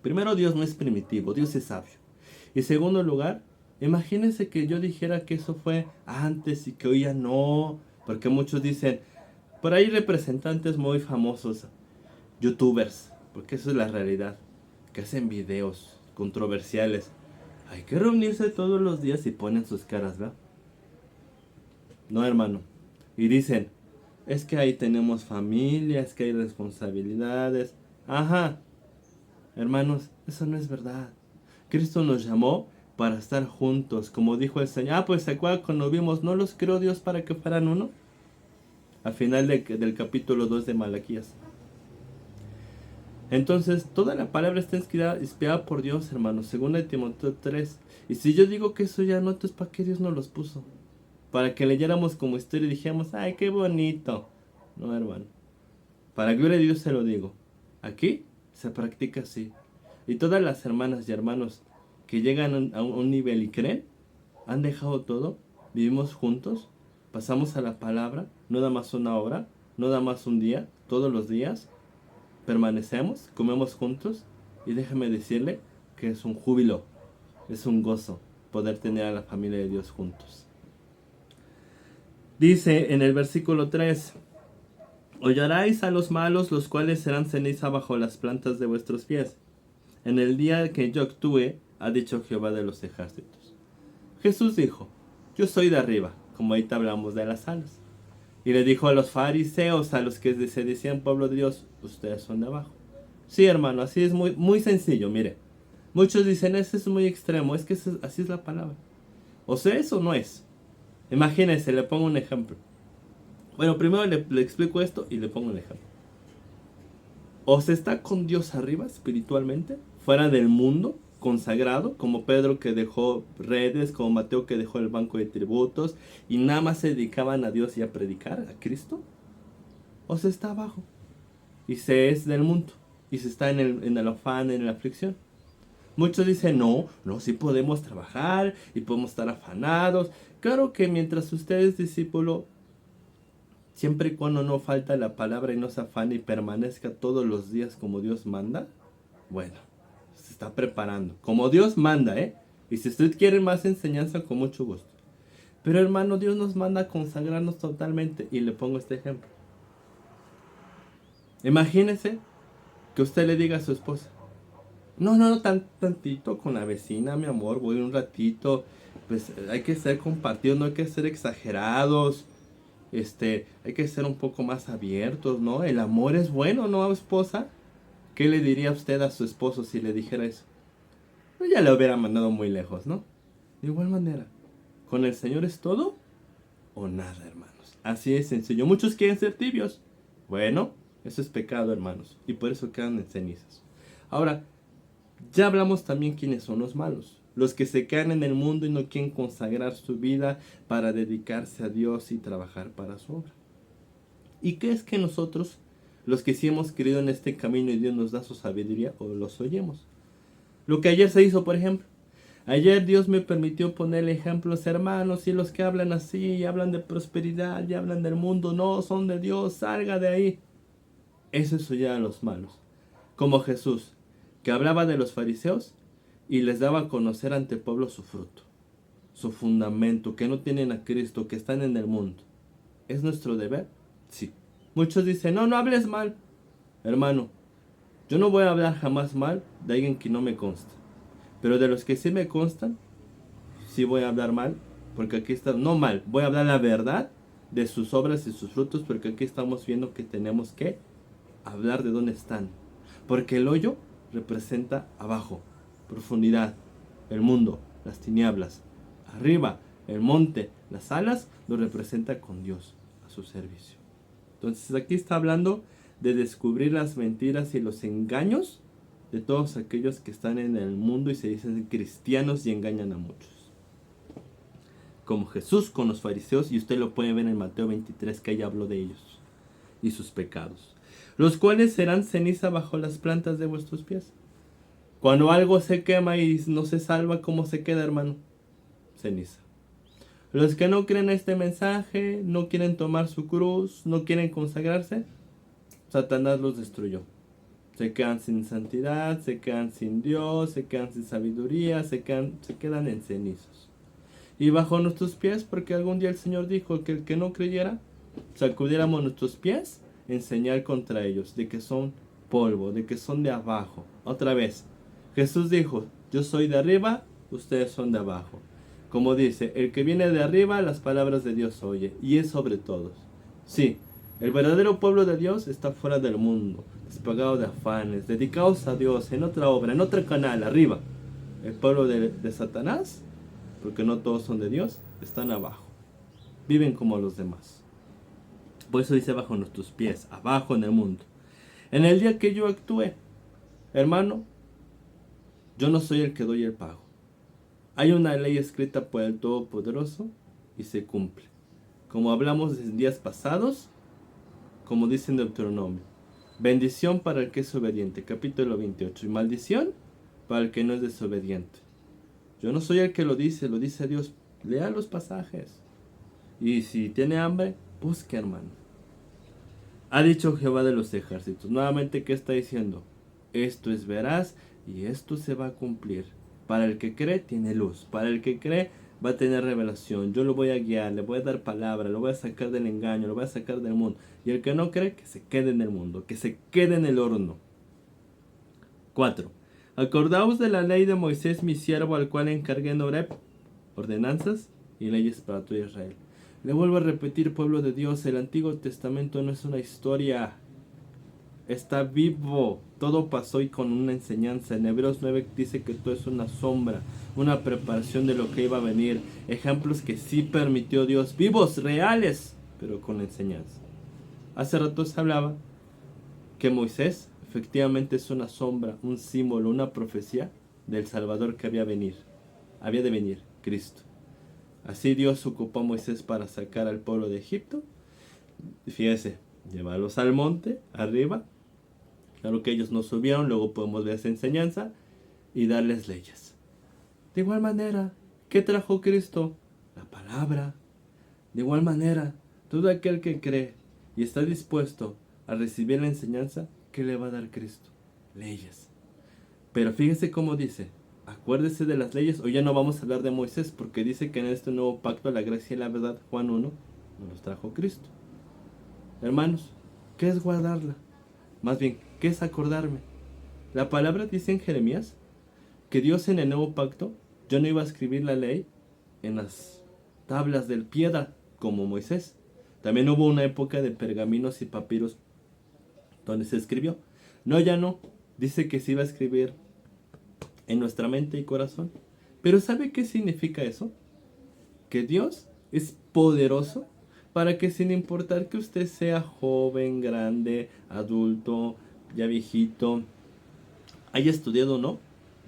Primero, Dios no es primitivo, Dios es sabio. Y segundo lugar, imagínense que yo dijera que eso fue antes y que hoy ya no. Porque muchos dicen, por ahí representantes muy famosos, youtubers, porque eso es la realidad, que hacen videos controversiales. Hay que reunirse todos los días y ponen sus caras, ¿verdad? No, hermano. Y dicen, es que ahí tenemos familia, es que hay responsabilidades. Ajá. Hermanos, eso no es verdad. Cristo nos llamó para estar juntos, como dijo el Señor. Ah, pues se acuerdan cuando vimos, ¿no los creó Dios para que fueran uno? Al final del capítulo 2 de Malaquías. Entonces, toda la palabra está inspirada por Dios, hermanos, según de Timoteo 3. Y si yo digo que eso ya no, entonces ¿para qué Dios nos los puso? Para que leyéramos como historia y dijéramos, ¡ay, qué bonito! No, hermano. Para gloria de Dios se lo digo. Aquí se practica así. Y todas las hermanas y hermanos que llegan a un nivel y creen, han dejado todo, vivimos juntos, pasamos a la palabra, no nada más una hora, no nada más un día, todos los días, permanecemos, comemos juntos, y déjame decirle que es un júbilo, es un gozo poder tener a la familia de Dios juntos. Dice en el versículo 3, hollaréis a los malos, los cuales serán ceniza bajo las plantas de vuestros pies. En el día que yo actúe, ha dicho Jehová de los ejércitos. Jesús dijo, yo soy de arriba, como ahorita hablamos de las alas. Y le dijo a los fariseos, a los que se decían pueblo de Dios, ustedes son de abajo. Sí, hermano, así es muy, muy sencillo, mire. Muchos dicen, eso es muy extremo, es que así es la palabra. O sea, eso no es. Imagínense, le pongo un ejemplo. Bueno, primero le explico esto y le pongo un ejemplo. O se está con Dios arriba espiritualmente, fuera del mundo, consagrado, como Pedro que dejó redes, como Mateo que dejó el banco de tributos y nada más se dedicaban a Dios y a predicar a Cristo. O se está abajo y se es del mundo y se está en el afán, en la aflicción. Muchos dicen, no, sí podemos trabajar y podemos estar afanados. Claro que mientras usted es discípulo, siempre y cuando no falta la palabra y no se afane y permanezca todos los días como Dios manda, bueno, se está preparando. Como Dios manda, ¿eh? Y si usted quiere más enseñanza, con mucho gusto. Pero hermano, Dios nos manda a consagrarnos totalmente. Y le pongo este ejemplo. Imagínese que usted le diga a su esposa, no, tantito con la vecina, mi amor, voy un ratito. Pues hay que ser compartidos, no hay que ser exagerados. Hay que ser un poco más abiertos, ¿no? El amor es bueno, ¿no, esposa? ¿Qué le diría usted a su esposo si le dijera eso? Pues ya le hubiera mandado muy lejos, ¿no? De igual manera, ¿con el Señor es todo o nada, hermanos? Así es sencillo. Muchos quieren ser tibios. Bueno, eso es pecado, hermanos, y por eso quedan en cenizas. Ahora, ya hablamos también quiénes son los malos. Los que se quedan en el mundo y no quieren consagrar su vida para dedicarse a Dios y trabajar para su obra. ¿Y qué es que nosotros, los que sí hemos creído en este camino y Dios nos da su sabiduría, o los oyemos? Lo que ayer se hizo, por ejemplo. Ayer Dios me permitió ponerle ejemplos, hermanos, y los que hablan así, y hablan de prosperidad, y hablan del mundo, no son de Dios, salga de ahí. Eso es huir a los malos. Como Jesús, que hablaba de los fariseos y les daba a conocer ante el pueblo su fruto, su fundamento, que no tienen a Cristo, que están en el mundo. ¿Es nuestro deber? Sí. Muchos dicen, no hables mal. Hermano, yo no voy a hablar jamás mal de alguien que no me consta. Pero de los que sí me constan, sí voy a hablar mal, porque aquí está, no mal, voy a hablar la verdad de sus obras y sus frutos, porque aquí estamos viendo que tenemos que hablar de dónde están. Porque el hoyo representa abajo, profundidad, el mundo, las tinieblas. Arriba, el monte, las alas, lo representa con Dios a su servicio. Entonces aquí está hablando de descubrir las mentiras y los engaños de todos aquellos que están en el mundo y se dicen cristianos y engañan a muchos. Como Jesús con los fariseos, y usted lo puede ver en Mateo 23, que ahí habló de ellos y sus pecados, los cuales serán ceniza bajo las plantas de vuestros pies. Cuando algo se quema y no se salva, ¿cómo se queda, hermano? Ceniza. Los que no creen este mensaje, no quieren tomar su cruz, no quieren consagrarse, Satanás los destruyó. Se quedan sin santidad, se quedan sin Dios, se quedan sin sabiduría, se quedan en cenizos. Y bajo nuestros pies, porque algún día el Señor dijo que el que no creyera, sacudiéramos nuestros pies en señal contra ellos, de que son polvo, de que son de abajo. Otra vez, Jesús dijo, yo soy de arriba, ustedes son de abajo. Como dice, el que viene de arriba, las palabras de Dios oye, y es sobre todos. Sí, el verdadero pueblo de Dios está fuera del mundo, despegado de afanes, dedicados a Dios, en otra obra, en otro canal, arriba. El pueblo de Satanás, porque no todos son de Dios, están abajo. Viven como los demás. Por eso dice bajo nuestros pies, abajo en el mundo. En el día que yo actúe, hermano, yo no soy el que doy el pago. Hay una ley escrita por el Todopoderoso y se cumple. Como hablamos en días pasados, como dice en Deuteronomio, bendición para el que es obediente, capítulo 28, y maldición para el que no es desobediente. Yo no soy el que lo dice Dios. Lea los pasajes. Y si tiene hambre, busque, hermano. Ha dicho Jehová de los ejércitos. Nuevamente, ¿qué está diciendo? Esto es veraz y esto se va a cumplir. Para el que cree, tiene luz. Para el que cree, va a tener revelación. Yo lo voy a guiar, le voy a dar palabra, lo voy a sacar del engaño, lo voy a sacar del mundo. Y el que no cree, que se quede en el mundo, que se quede en el horno. 4. Acordaos de la ley de Moisés, mi siervo, al cual encargué en Horeb ordenanzas y leyes para todo Israel. Le vuelvo a repetir, pueblo de Dios, el Antiguo Testamento no es una historia, está vivo, todo pasó y con una enseñanza. En Hebreos 9 dice que todo es una sombra, una preparación de lo que iba a venir, ejemplos que sí permitió Dios, vivos, reales, pero con enseñanza. Hace rato se hablaba que Moisés efectivamente es una sombra, un símbolo, una profecía del Salvador que había de venir, Cristo. Así Dios ocupó a Moisés para sacar al pueblo de Egipto. Fíjese, llevarlos al monte, arriba. Claro que ellos no subieron, luego podemos ver esa enseñanza y darles leyes. De igual manera, ¿qué trajo Cristo? La palabra. De igual manera, todo aquel que cree y está dispuesto a recibir la enseñanza, ¿qué le va a dar Cristo? Leyes. Pero fíjese cómo dice, acuérdese de las leyes. Hoy ya no vamos a hablar de Moisés, porque dice que en este nuevo pacto la gracia y la verdad, Juan 1, nos los trajo Cristo. Hermanos, ¿qué es guardarla? Más bien, ¿qué es acordarme? La palabra dice en Jeremías que Dios en el nuevo pacto ya no iba a escribir la ley en las tablas de piedra como Moisés. También hubo una época de pergaminos y papiros donde se escribió. No, ya no. Dice que se iba a escribir en nuestra mente y corazón. Pero ¿sabe qué significa eso? Que Dios es poderoso para que, sin importar que usted sea joven, grande, adulto, ya viejito, haya estudiado o no,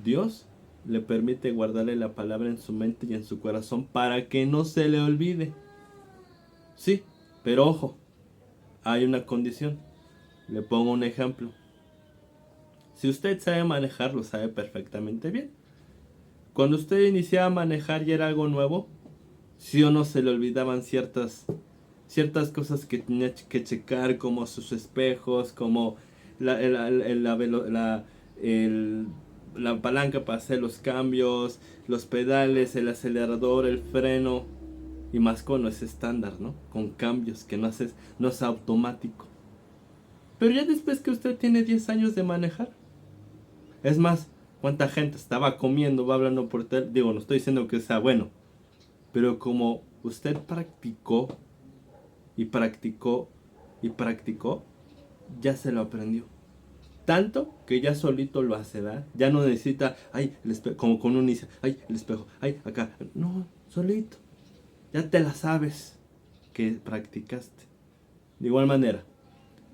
Dios le permite guardarle la palabra en su mente y en su corazón para que no se le olvide. Sí, pero ojo, hay una condición. Le pongo un ejemplo. Si usted sabe manejar, lo sabe perfectamente bien. Cuando usted iniciaba a manejar y era algo nuevo, ¿sí o no se le olvidaban ciertas ciertas cosas que tenía que checar, como sus espejos, como la, el- la velo- la palanca para hacer los cambios, los pedales, el acelerador, el freno, y más con es estándar, ¿no? Con cambios que no es automático. Pero ya después que usted tiene 10 años de manejar, es más, cuánta gente estaba comiendo, va hablando por teléfono, digo, no estoy diciendo que sea bueno, pero como usted practicó y practicó y practicó, ya se lo aprendió. Tanto que ya solito lo hace, ¿verdad? Ya no necesita, ay, el espejo, como con un inicio, ay, el espejo, ay, acá. No, solito. Ya te la sabes que practicaste. De igual manera,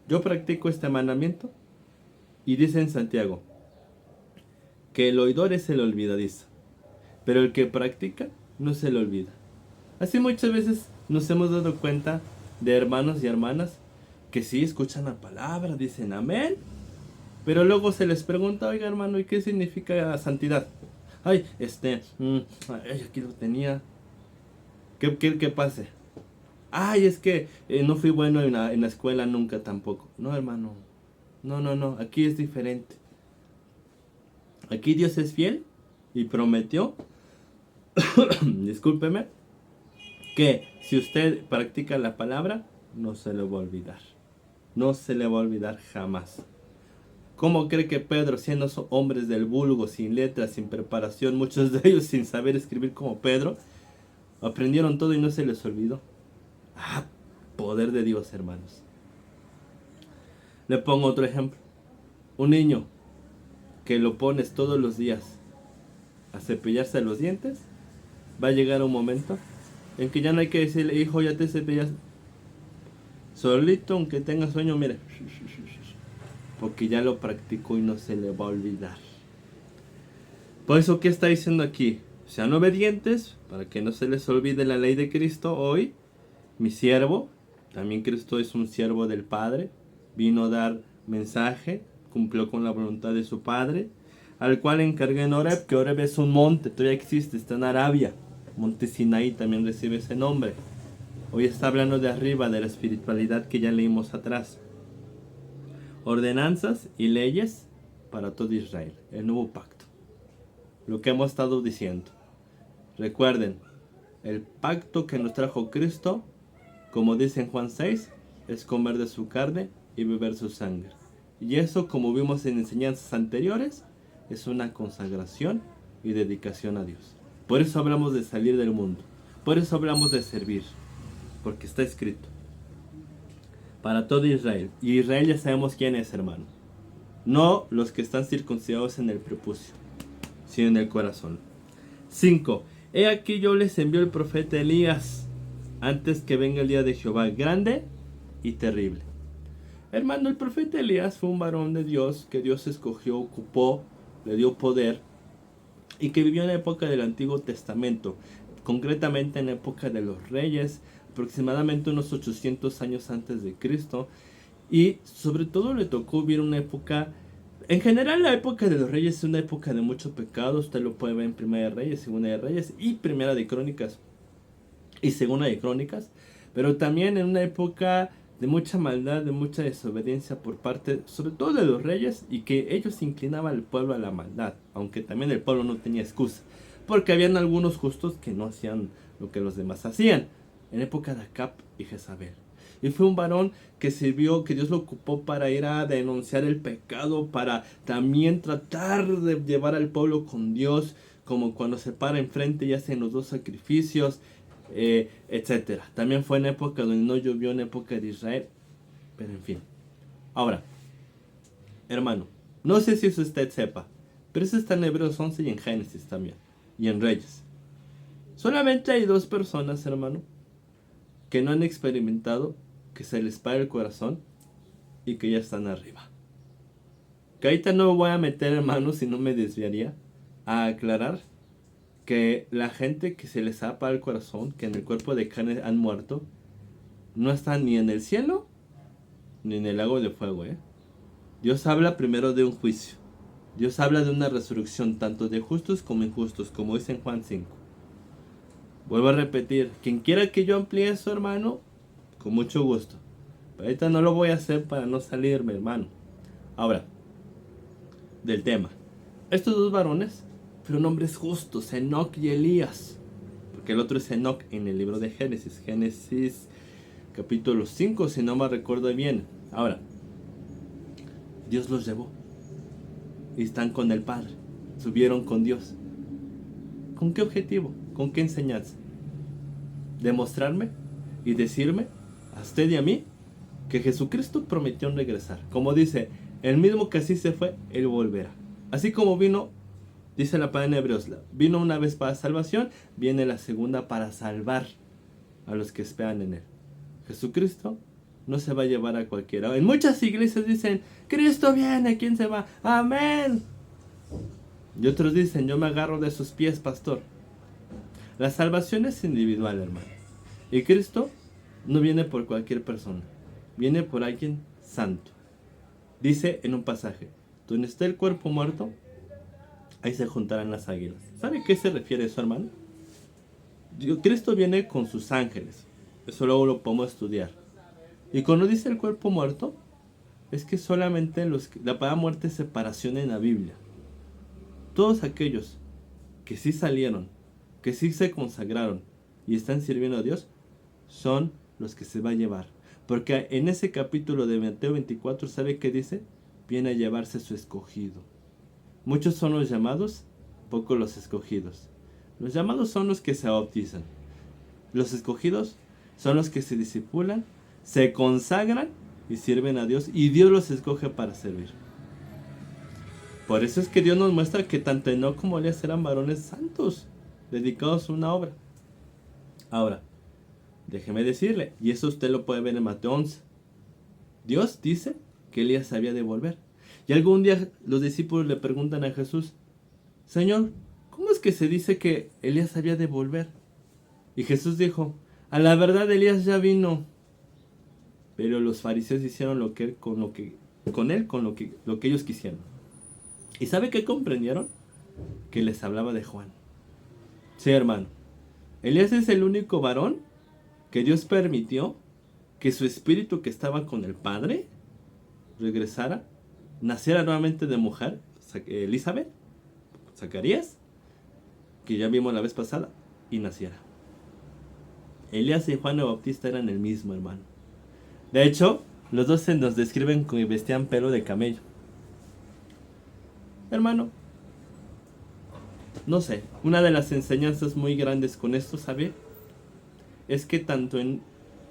yo practico este mandamiento y dice en Santiago que el oidor es el olvidadizo, pero el que practica no se le olvida. Así muchas veces nos hemos dado cuenta de hermanos y hermanas que sí escuchan la palabra, dicen amén, pero luego se les pregunta, oiga hermano, ¿y qué significa santidad? Ay, ay, aquí lo tenía. ¿Qué pase? Ay, es que no fui bueno en la escuela nunca tampoco. No, hermano. No, no, no. Aquí es diferente. Aquí Dios es fiel y prometió, discúlpeme, que si usted practica la palabra, no se le va a olvidar. No se le va a olvidar jamás. ¿Cómo cree que Pedro, siendo hombres del vulgo, sin letras, sin preparación, muchos de ellos sin saber escribir como Pedro, aprendieron todo y no se les olvidó? Ah, poder de Dios, hermanos. Le pongo otro ejemplo. Un niño que lo pones todos los días a cepillarse los dientes, va a llegar un momento en que ya no hay que decirle, hijo, ya te cepillas. Solito, aunque tenga sueño, mire, porque ya lo practicó y no se le va a olvidar. Por eso, ¿qué está diciendo aquí? Sean obedientes para que no se les olvide la ley de Cristo hoy. Mi siervo, también Cristo es un siervo del Padre, vino a dar mensaje, cumplió con la voluntad de su Padre, al cual encargué en Horeb, que Horeb es un monte, todavía existe, está en Arabia. Monte Sinaí también recibe ese nombre. Hoy está hablando de arriba, de la espiritualidad que ya leímos atrás. Ordenanzas y leyes para todo Israel, el nuevo pacto. Lo que hemos estado diciendo. Recuerden, el pacto que nos trajo Cristo, como dice en Juan 6, es comer de su carne y beber su sangre. Y eso, como vimos en enseñanzas anteriores, es una consagración y dedicación a Dios. Por eso hablamos de salir del mundo. Por eso hablamos de servir. Porque está escrito. Para todo Israel. Y Israel ya sabemos quién es, hermano. No los que están circuncidados en el prepucio, sino en el corazón. 5. He aquí yo les envío el profeta Elías antes que venga el día de Jehová, grande y terrible. Hermano, el profeta Elías fue un varón de Dios que Dios escogió, ocupó, le dio poder y que vivió en la época del Antiguo Testamento, concretamente en la época de los reyes, aproximadamente unos 800 años antes de Cristo, y sobre todo le tocó vivir una época, en general la época de los reyes es una época de mucho pecado, usted lo puede ver en Primera de Reyes, Segunda de Reyes y Primera de Crónicas y Segunda de Crónicas, pero también en una época de mucha maldad, de mucha desobediencia por parte, sobre todo de los reyes, y que ellos inclinaban al pueblo a la maldad, aunque también el pueblo no tenía excusa, porque habían algunos justos que no hacían lo que los demás hacían, en época de Acab y Jezabel. Y fue un varón que sirvió, que Dios lo ocupó para ir a denunciar el pecado, para también tratar de llevar al pueblo con Dios, como cuando se para enfrente y hacen los dos sacrificios, etcétera. También fue en época donde no llovió, en época de Israel, pero en fin. Ahora, hermano, no sé si usted sepa, pero eso está en Hebreos 11 y en Génesis también, y en Reyes. Solamente hay dos personas, hermano, que no han experimentado que se les para el corazón y que ya están arriba. Que ahorita no me voy a meter, hermano, si no me desviaría a aclarar que la gente que se les ha parado el corazón, que en el cuerpo de carne han muerto, no están ni en el cielo ni en el lago de fuego. Dios habla primero de un juicio. Dios habla de una resurrección tanto de justos como injustos, como dice en Juan 5. Vuelvo a repetir, quien quiera que yo amplíe eso, hermano, Con mucho gusto. Pero ahorita no lo voy a hacer para no salirme, hermano. Ahora, del tema. Estos dos varones fueron hombres justos, Enoc y Elías. Porque el otro es Enoc en el libro de Génesis. Génesis capítulo 5, si no me recuerdo bien. Ahora, Dios los llevó. Y están con el Padre. Subieron con Dios. ¿Con qué objetivo? ¿Con qué enseñanza? Demostrarme y decirme a usted y a mí que Jesucristo prometió regresar. Como dice, el mismo que así se fue, Él volverá. Así como vino, dice la palabra en Hebreos, vino una vez para salvación, viene la segunda para salvar a los que esperan en Él. Jesucristo no se va a llevar a cualquiera. En muchas iglesias dicen, Cristo viene, ¿quién se va? Amén. Y otros dicen, yo me agarro de sus pies, pastor. La salvación es individual, hermano. Y Cristo no viene por cualquier persona. Viene por alguien santo. Dice en un pasaje, donde está el cuerpo muerto, ahí se juntarán las águilas. ¿Sabe a qué se refiere eso, hermano? Cristo viene con sus ángeles. Eso luego lo podemos estudiar. Y cuando dice el cuerpo muerto, es que solamente la palabra muerte es separación en la Biblia. Todos aquellos que sí salieron, que sí se consagraron y están sirviendo a Dios, son los que se va a llevar. Porque en ese capítulo de Mateo 24, ¿sabe qué dice? Viene a llevarse su escogido. Muchos son los llamados, pocos los escogidos. Los llamados son los que se bautizan. Los escogidos son los que se discipulan, se consagran y sirven a Dios. Y Dios los escoge para servir. Por eso es que Dios nos muestra que tanto Enoc como Elías eran varones santos, dedicados a una obra. Ahora, déjeme decirle, y eso usted lo puede ver en Mateo 11. Dios dice que Elías había de volver. Y algún día los discípulos le preguntan a Jesús, Señor, ¿cómo es que se dice que Elías había de volver? Y Jesús dijo, a la verdad Elías ya vino. Pero los fariseos hicieron lo que ellos quisieron. ¿Y sabe qué comprendieron? Que les hablaba de Juan. Sí, hermano. Elías es el único varón que Dios permitió que su espíritu que estaba con el Padre regresara, naciera nuevamente de mujer, Elizabeth, Zacarías, que ya vimos la vez pasada, y naciera. Elías y Juan el Bautista eran el mismo, hermano. De hecho, los dos se nos describen que vestían pelo de camello. Hermano, no sé, una de las enseñanzas muy grandes con esto, ¿sabe? Es que tanto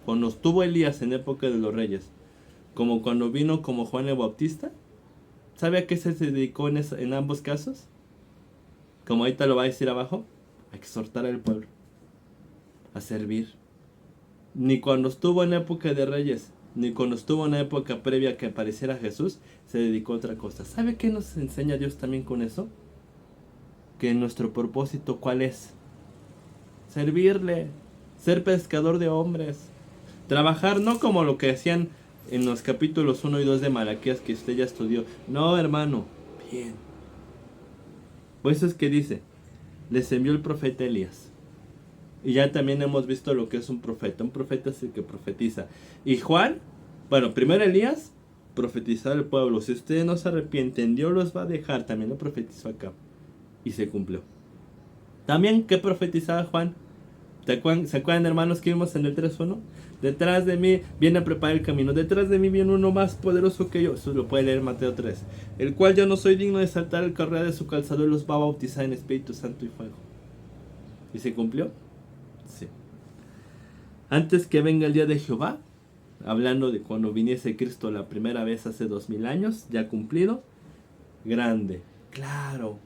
cuando estuvo Elías en época de los reyes, como cuando vino como Juan el Bautista, ¿sabe a qué se dedicó en ambos casos? Como ahorita lo va a decir abajo, a exhortar al pueblo, a servir. Ni cuando estuvo en época de reyes, ni cuando estuvo en la época previa a que apareciera Jesús, se dedicó a otra cosa. ¿Sabe qué nos enseña Dios también con eso? Que nuestro propósito, ¿cuál es? Servirle, ser pescador de hombres, trabajar no como lo que hacían en los capítulos 1 y 2 de Malaquías que usted ya estudió. No, hermano, bien. Por eso es que dice, les envió el profeta Elías. Y ya también hemos visto lo que es un profeta. Un profeta es el que profetiza. Y Juan, bueno, primero Elías profetizó al pueblo. Si ustedes no se arrepienten, Dios los va a dejar. También lo profetizó acá. Y se cumplió. También, ¿qué profetizaba Juan? ¿Se acuerdan, hermanos, que vimos en el 3.1? Detrás de mí viene a preparar el camino. Detrás de mí viene uno más poderoso que yo. Eso lo puede leer Mateo 3. El cual yo no soy digno de saltar el correa de su calzado y los va a bautizar en Espíritu Santo y fuego. ¿Y se cumplió? Sí. Antes que venga el día de Jehová, hablando de cuando viniese Cristo la primera vez hace 2000 años, ya cumplido, grande, claro,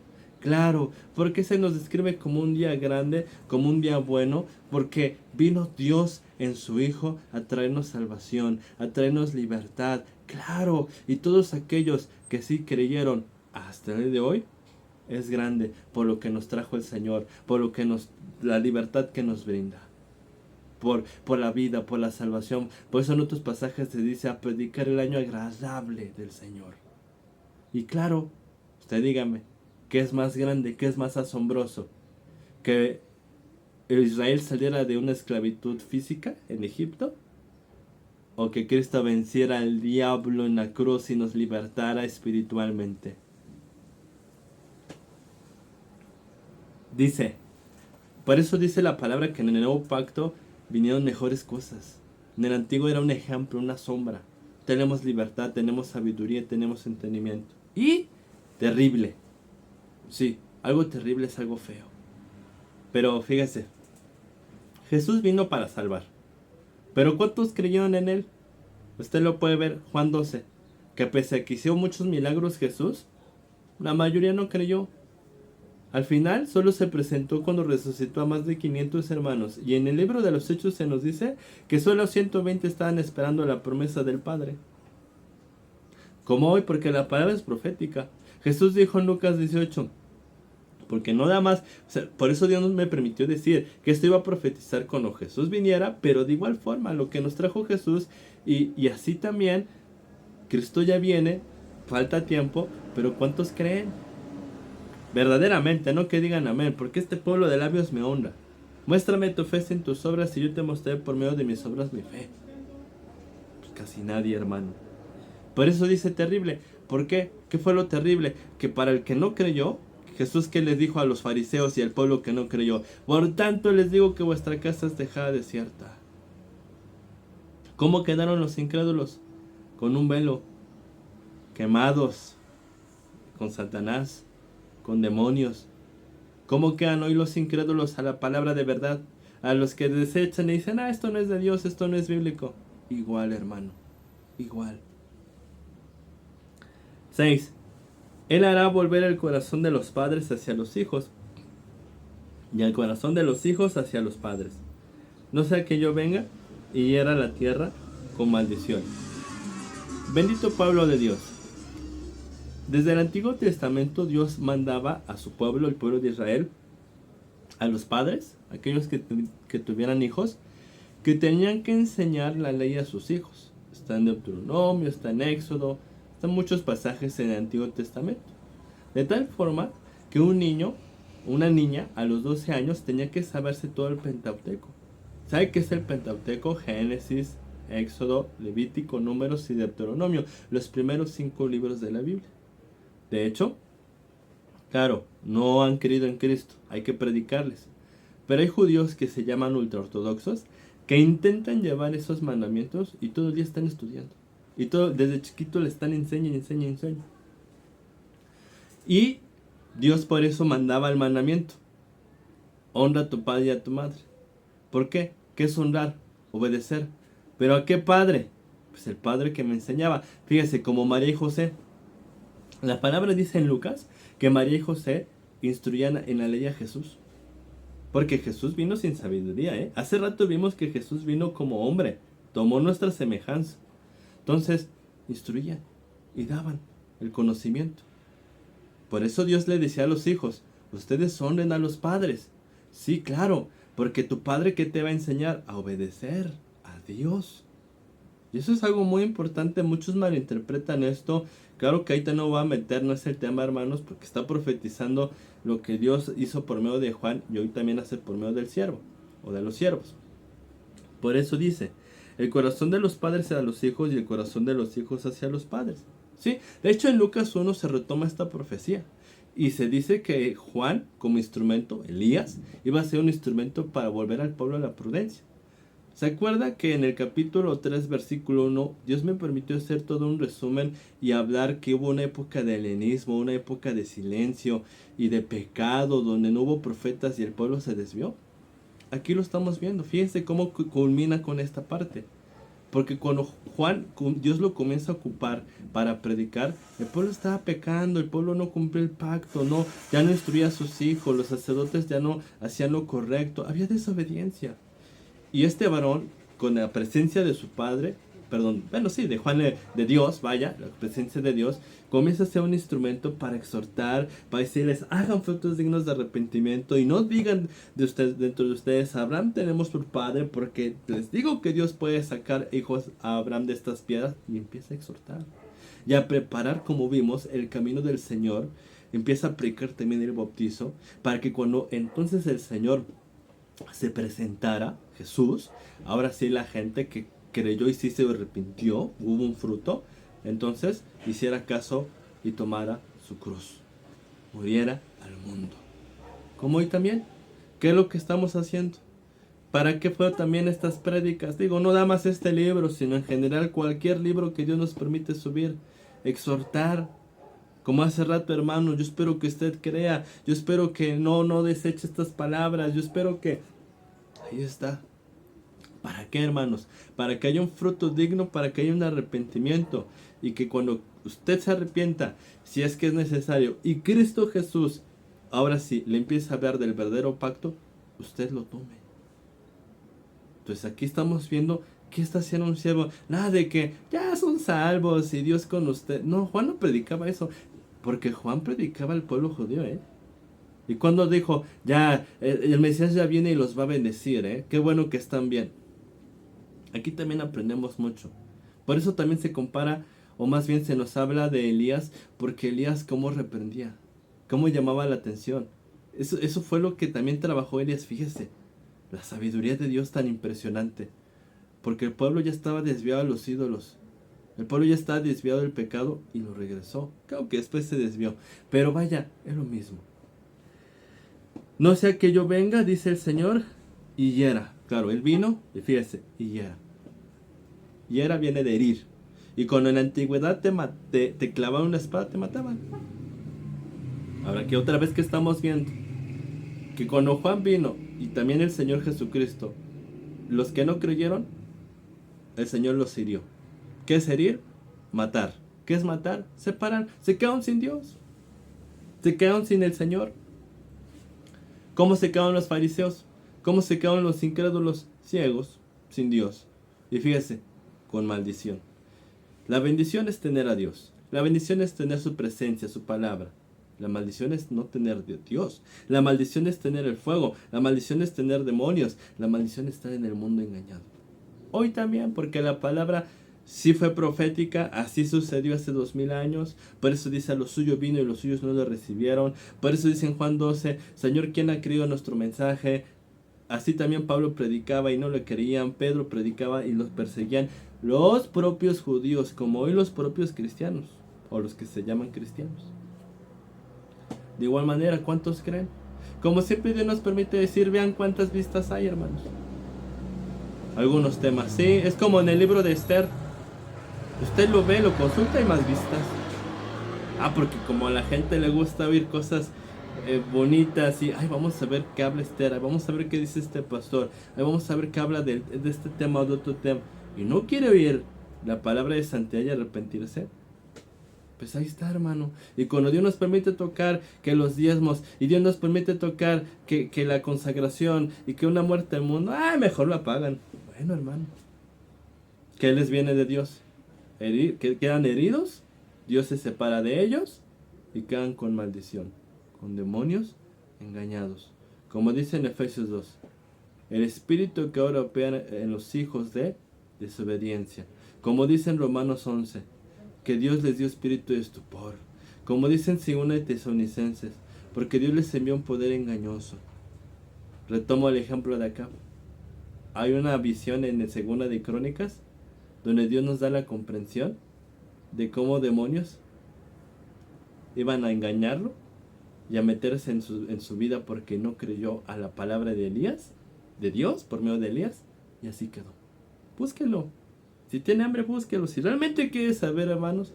porque se nos describe como un día grande, como un día bueno, porque vino Dios en su Hijo a traernos salvación, a traernos libertad, claro, y todos aquellos que sí creyeron hasta el día de hoy, es grande por lo que nos trajo el Señor, por lo que la libertad que nos brinda, por la vida, por la salvación. Por eso en otros pasajes se dice a predicar el año agradable del Señor. Y claro, usted dígame, ¿qué es más grande, qué es más asombroso? ¿Que Israel saliera de una esclavitud física en Egipto? o que Cristo venciera al diablo en la cruz y nos libertara espiritualmente. Dice, por eso dice la palabra que en el nuevo pacto vinieron mejores cosas. En el antiguo era un ejemplo, una sombra. Tenemos libertad, tenemos sabiduría, tenemos entendimiento. Y terrible. Sí, algo terrible es algo feo. Pero fíjese, Jesús vino para salvar. Pero ¿cuántos creyeron en él? Usted lo puede ver, Juan 12, que pese a que hizo muchos milagros Jesús, la mayoría no creyó. Al final solo se presentó cuando resucitó a más de 500 hermanos, y en el libro de los Hechos se nos dice que solo 120 estaban esperando la promesa del Padre. Como hoy, porque la palabra es profética. Jesús dijo en Lucas 18, porque no nada más, por eso Dios me permitió decir que esto iba a profetizar cuando Jesús viniera, pero de igual forma lo que nos trajo Jesús, y así también Cristo ya viene, falta tiempo, pero ¿cuántos creen? Verdaderamente, no que digan amén, porque este pueblo de labios me honra. Muéstrame tu fe sin tus obras y yo te mostraré por medio de mis obras mi fe. Pues casi nadie, hermano. Por eso dice terrible. ¿Por qué? ¿Qué fue lo terrible? Que para el que no creyó, Jesús que les dijo a los fariseos y al pueblo que no creyó, por tanto les digo que vuestra casa es dejada desierta. ¿Cómo quedaron los incrédulos? Con un velo, quemados, con Satanás, con demonios. ¿Cómo quedan hoy los incrédulos a la palabra de verdad? A los que desechan y dicen, esto no es de Dios, esto no es bíblico. Igual, hermano, igual. 6. Él hará volver el corazón de los padres hacia los hijos y el corazón de los hijos hacia los padres. No sea que yo venga y hiera la tierra con maldición. Bendito Pablo de Dios. Desde el Antiguo Testamento Dios mandaba a su pueblo, el pueblo de Israel, a los padres, aquellos que tuvieran hijos, que tenían que enseñar la ley a sus hijos. Está en Deuteronomio, está en Éxodo, están muchos pasajes en el Antiguo Testamento. De tal forma que un niño, una niña, a los 12 años tenía que saberse todo el Pentateuco. ¿Sabe qué es el Pentateuco? Génesis, Éxodo, Levítico, Números y Deuteronomio, los primeros 5 libros de la Biblia. De hecho, claro, no han creído en Cristo, hay que predicarles. Pero hay judíos que se llaman ultraortodoxos que intentan llevar esos mandamientos y todo el día están estudiando. Y desde chiquito le están enseñando. Y Dios por eso mandaba el mandamiento. Honra a tu padre y a tu madre. ¿Por qué? ¿Qué es honrar? Obedecer. ¿Pero a qué padre? Pues el padre que me enseñaba. Fíjese, como María y José. La palabra dice en Lucas que María y José instruían en la ley a Jesús. Porque Jesús vino sin sabiduría, Hace rato vimos que Jesús vino como hombre. Tomó nuestra semejanza. Entonces, instruían y daban el conocimiento. Por eso Dios le decía a los hijos, ustedes honren a los padres. Sí, claro, porque tu padre, ¿qué te va a enseñar? A obedecer a Dios. Y eso es algo muy importante, muchos malinterpretan esto. Claro que ahí te no voy a meter, no es el tema, hermanos, porque está profetizando lo que Dios hizo por medio de Juan y hoy también hace por medio del siervo, o de los siervos. Por eso dice, el corazón de los padres hacia los hijos y el corazón de los hijos hacia los padres. ¿Sí? De hecho, en Lucas 1 se retoma esta profecía. Y se dice que Juan, como instrumento, Elías, iba a ser un instrumento para volver al pueblo a la prudencia. ¿Se acuerda que en el capítulo 3, versículo 1, Dios me permitió hacer todo un resumen y hablar que hubo una época de helenismo, una época de silencio y de pecado, donde no hubo profetas y el pueblo se desvió? Aquí lo estamos viendo. Fíjense cómo culmina con esta parte. Porque cuando Dios lo comienza a ocupar para predicar, el pueblo estaba pecando, el pueblo no cumplió el pacto, ya no instruía a sus hijos, los sacerdotes ya no hacían lo correcto, había desobediencia. Y este varón, con la presencia de su padre, de Juan, de Dios, la presencia de Dios, comienza a ser un instrumento para exhortar, para decirles, hagan frutos dignos de arrepentimiento y no digan dentro de ustedes, Abraham tenemos por padre, porque les digo que Dios puede sacar hijos a Abraham de estas piedras, y empieza a exhortar y a preparar, como vimos, el camino del Señor. Empieza a predicar también el bautizo, para que cuando entonces el Señor se presentara, Jesús, ahora sí la gente que creyó y sí se arrepintió, hubo un fruto, entonces hiciera caso y tomara su cruz, muriera al mundo. Como hoy también, ¿qué es lo que estamos haciendo? ¿Para qué fue también estas prédicas? Digo, no nada más este libro, sino en general cualquier libro que Dios nos permite subir, exhortar. Como hace rato, hermano, yo espero que usted crea, yo espero que no deseche estas palabras, yo espero que... Ahí está. ¿Para qué, hermanos? Para que haya un fruto digno, para que haya un arrepentimiento. Y que cuando usted se arrepienta, si es que es necesario, y Cristo Jesús, ahora sí, le empieza a hablar del verdadero pacto, usted lo tome. Entonces aquí estamos viendo qué está haciendo un siervo. Nada de que ya son salvos y Dios con usted. No, Juan no predicaba eso. Porque Juan predicaba al pueblo judío, ¿eh? Y cuando dijo, ya, el Mesías ya viene y los va a bendecir, ¿eh? Qué bueno que están bien. Aquí también aprendemos mucho. Por eso también se compara, o más bien se nos habla de Elías, porque Elías cómo reprendía, cómo llamaba la atención. Eso fue lo que también trabajó Elías, fíjese. La sabiduría de Dios tan impresionante. Porque el pueblo ya estaba desviado a los ídolos. El pueblo ya estaba desviado del pecado y lo regresó. Claro que después se desvió. Pero vaya, es lo mismo. No sea que yo venga, dice el Señor, y hiera. Claro, él vino, y fíjese, y hiera. Hiera viene de herir. Y cuando en la antigüedad te clavaban una espada, te mataban. Ahora que otra vez que estamos viendo que cuando Juan vino y también el Señor Jesucristo, los que no creyeron, el Señor los hirió. ¿Qué es herir? Matar. ¿Qué es matar? Separar. Se quedaron sin Dios. Se quedaron sin el Señor. ¿Cómo se quedaron los fariseos? ¿Cómo se quedaron los incrédulos? Ciegos, sin Dios. Y fíjese, con maldición. La bendición es tener a Dios. La bendición es tener su presencia, su palabra. La maldición es no tener de Dios. La maldición es tener el fuego. La maldición es tener demonios. La maldición es estar en el mundo engañado. Hoy también, porque la palabra sí fue profética, así sucedió hace 2000 años. Por eso dice, a los suyos vino y los suyos no lo recibieron. Por eso dice en Juan 12, Señor, ¿quién ha creído nuestro mensaje? Así también Pablo predicaba y no lo creían. Pedro predicaba y los perseguían los propios judíos, como hoy los propios cristianos, o los que se llaman cristianos. De igual manera, ¿cuántos creen? Como siempre Dios nos permite decir, vean cuántas vistas hay, hermanos. Algunos temas, sí, es como en el libro de Esther. Usted lo ve, lo consulta y más vistas. Porque como a la gente le gusta oír cosas bonitas y, vamos a ver qué habla Esther, vamos a ver qué dice este pastor, vamos a ver qué habla de este tema o de otro tema. Y no quiere oír la palabra de santidad y arrepentirse. Pues ahí está, hermano. Y cuando Dios nos permite tocar que los diezmos, y Dios nos permite tocar que la consagración, y que una muerte al mundo, mejor lo apagan. Bueno, hermano, ¿qué les viene de Dios? ¿Que quedan heridos? Dios se separa de ellos y quedan con maldición, con demonios engañados. Como dice en Efesios 2, el espíritu que ahora opera en los hijos de desobediencia. Como dice en Romanos 11, que Dios les dio espíritu de estupor. Como dicen en 2 Tesalonicenses, porque Dios les envió un poder engañoso. Retomo el ejemplo de acá. Hay una visión en el 2 de Crónicas, donde Dios nos da la comprensión de cómo demonios iban a engañarlo y a meterse en su vida porque no creyó a la palabra de Elías, de Dios, por medio de Elías, y así quedó. Búsquelo. Si tiene hambre, búsquelo. Si realmente quiere saber, hermanos,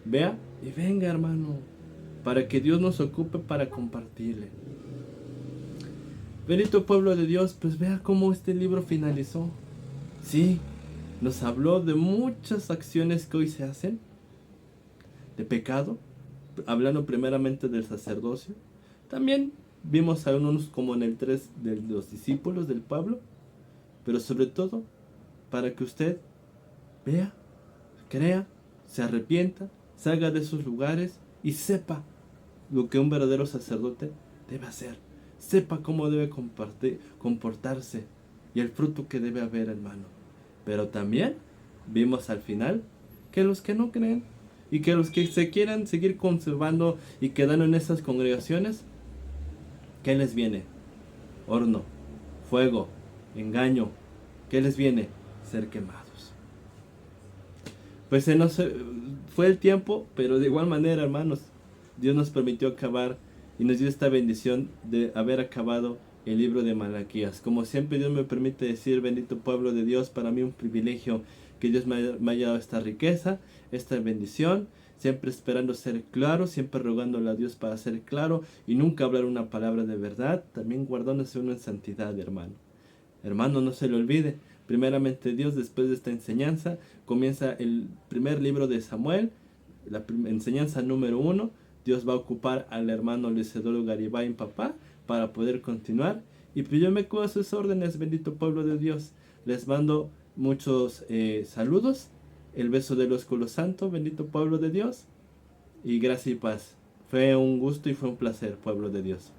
vea y venga, hermano, para que Dios nos ocupe para compartirle. Bendito pueblo de Dios, pues vea cómo este libro finalizó. Sí, nos habló de muchas acciones que hoy se hacen, de pecado, hablando primeramente del sacerdocio. También vimos a unos como en el 3 de los discípulos del Pablo, pero sobre todo para que usted vea, crea, se arrepienta, salga de esos lugares y sepa lo que un verdadero sacerdote debe hacer. Sepa cómo debe comportarse y el fruto que debe haber, hermano. Pero también vimos al final que los que no creen y que los que se quieran seguir conservando y quedando en esas congregaciones, ¿qué les viene? Horno, fuego, engaño. ¿Qué les viene? Ser quemados. Pues se nos fue el tiempo, pero de igual manera, hermanos, Dios nos permitió acabar y nos dio esta bendición de haber acabado el libro de Malaquías. Como siempre Dios me permite decir, bendito pueblo de Dios, para mí un privilegio que Dios me haya dado esta riqueza, esta bendición, siempre esperando ser claro, siempre rogándole a Dios para ser claro y nunca hablar una palabra de verdad, también guardándose uno en santidad, hermano. Hermano, no se le olvide, primeramente Dios, después de esta enseñanza, comienza el primer libro de Samuel, la enseñanza número 1. Dios va a ocupar al hermano Luisidoro Garibay, papá, para poder continuar. Y pues yo me cuido a sus órdenes, bendito pueblo de Dios. Les mando muchos saludos. El beso de los culos santos, bendito pueblo de Dios. Y gracia y paz. Fue un gusto y fue un placer, pueblo de Dios.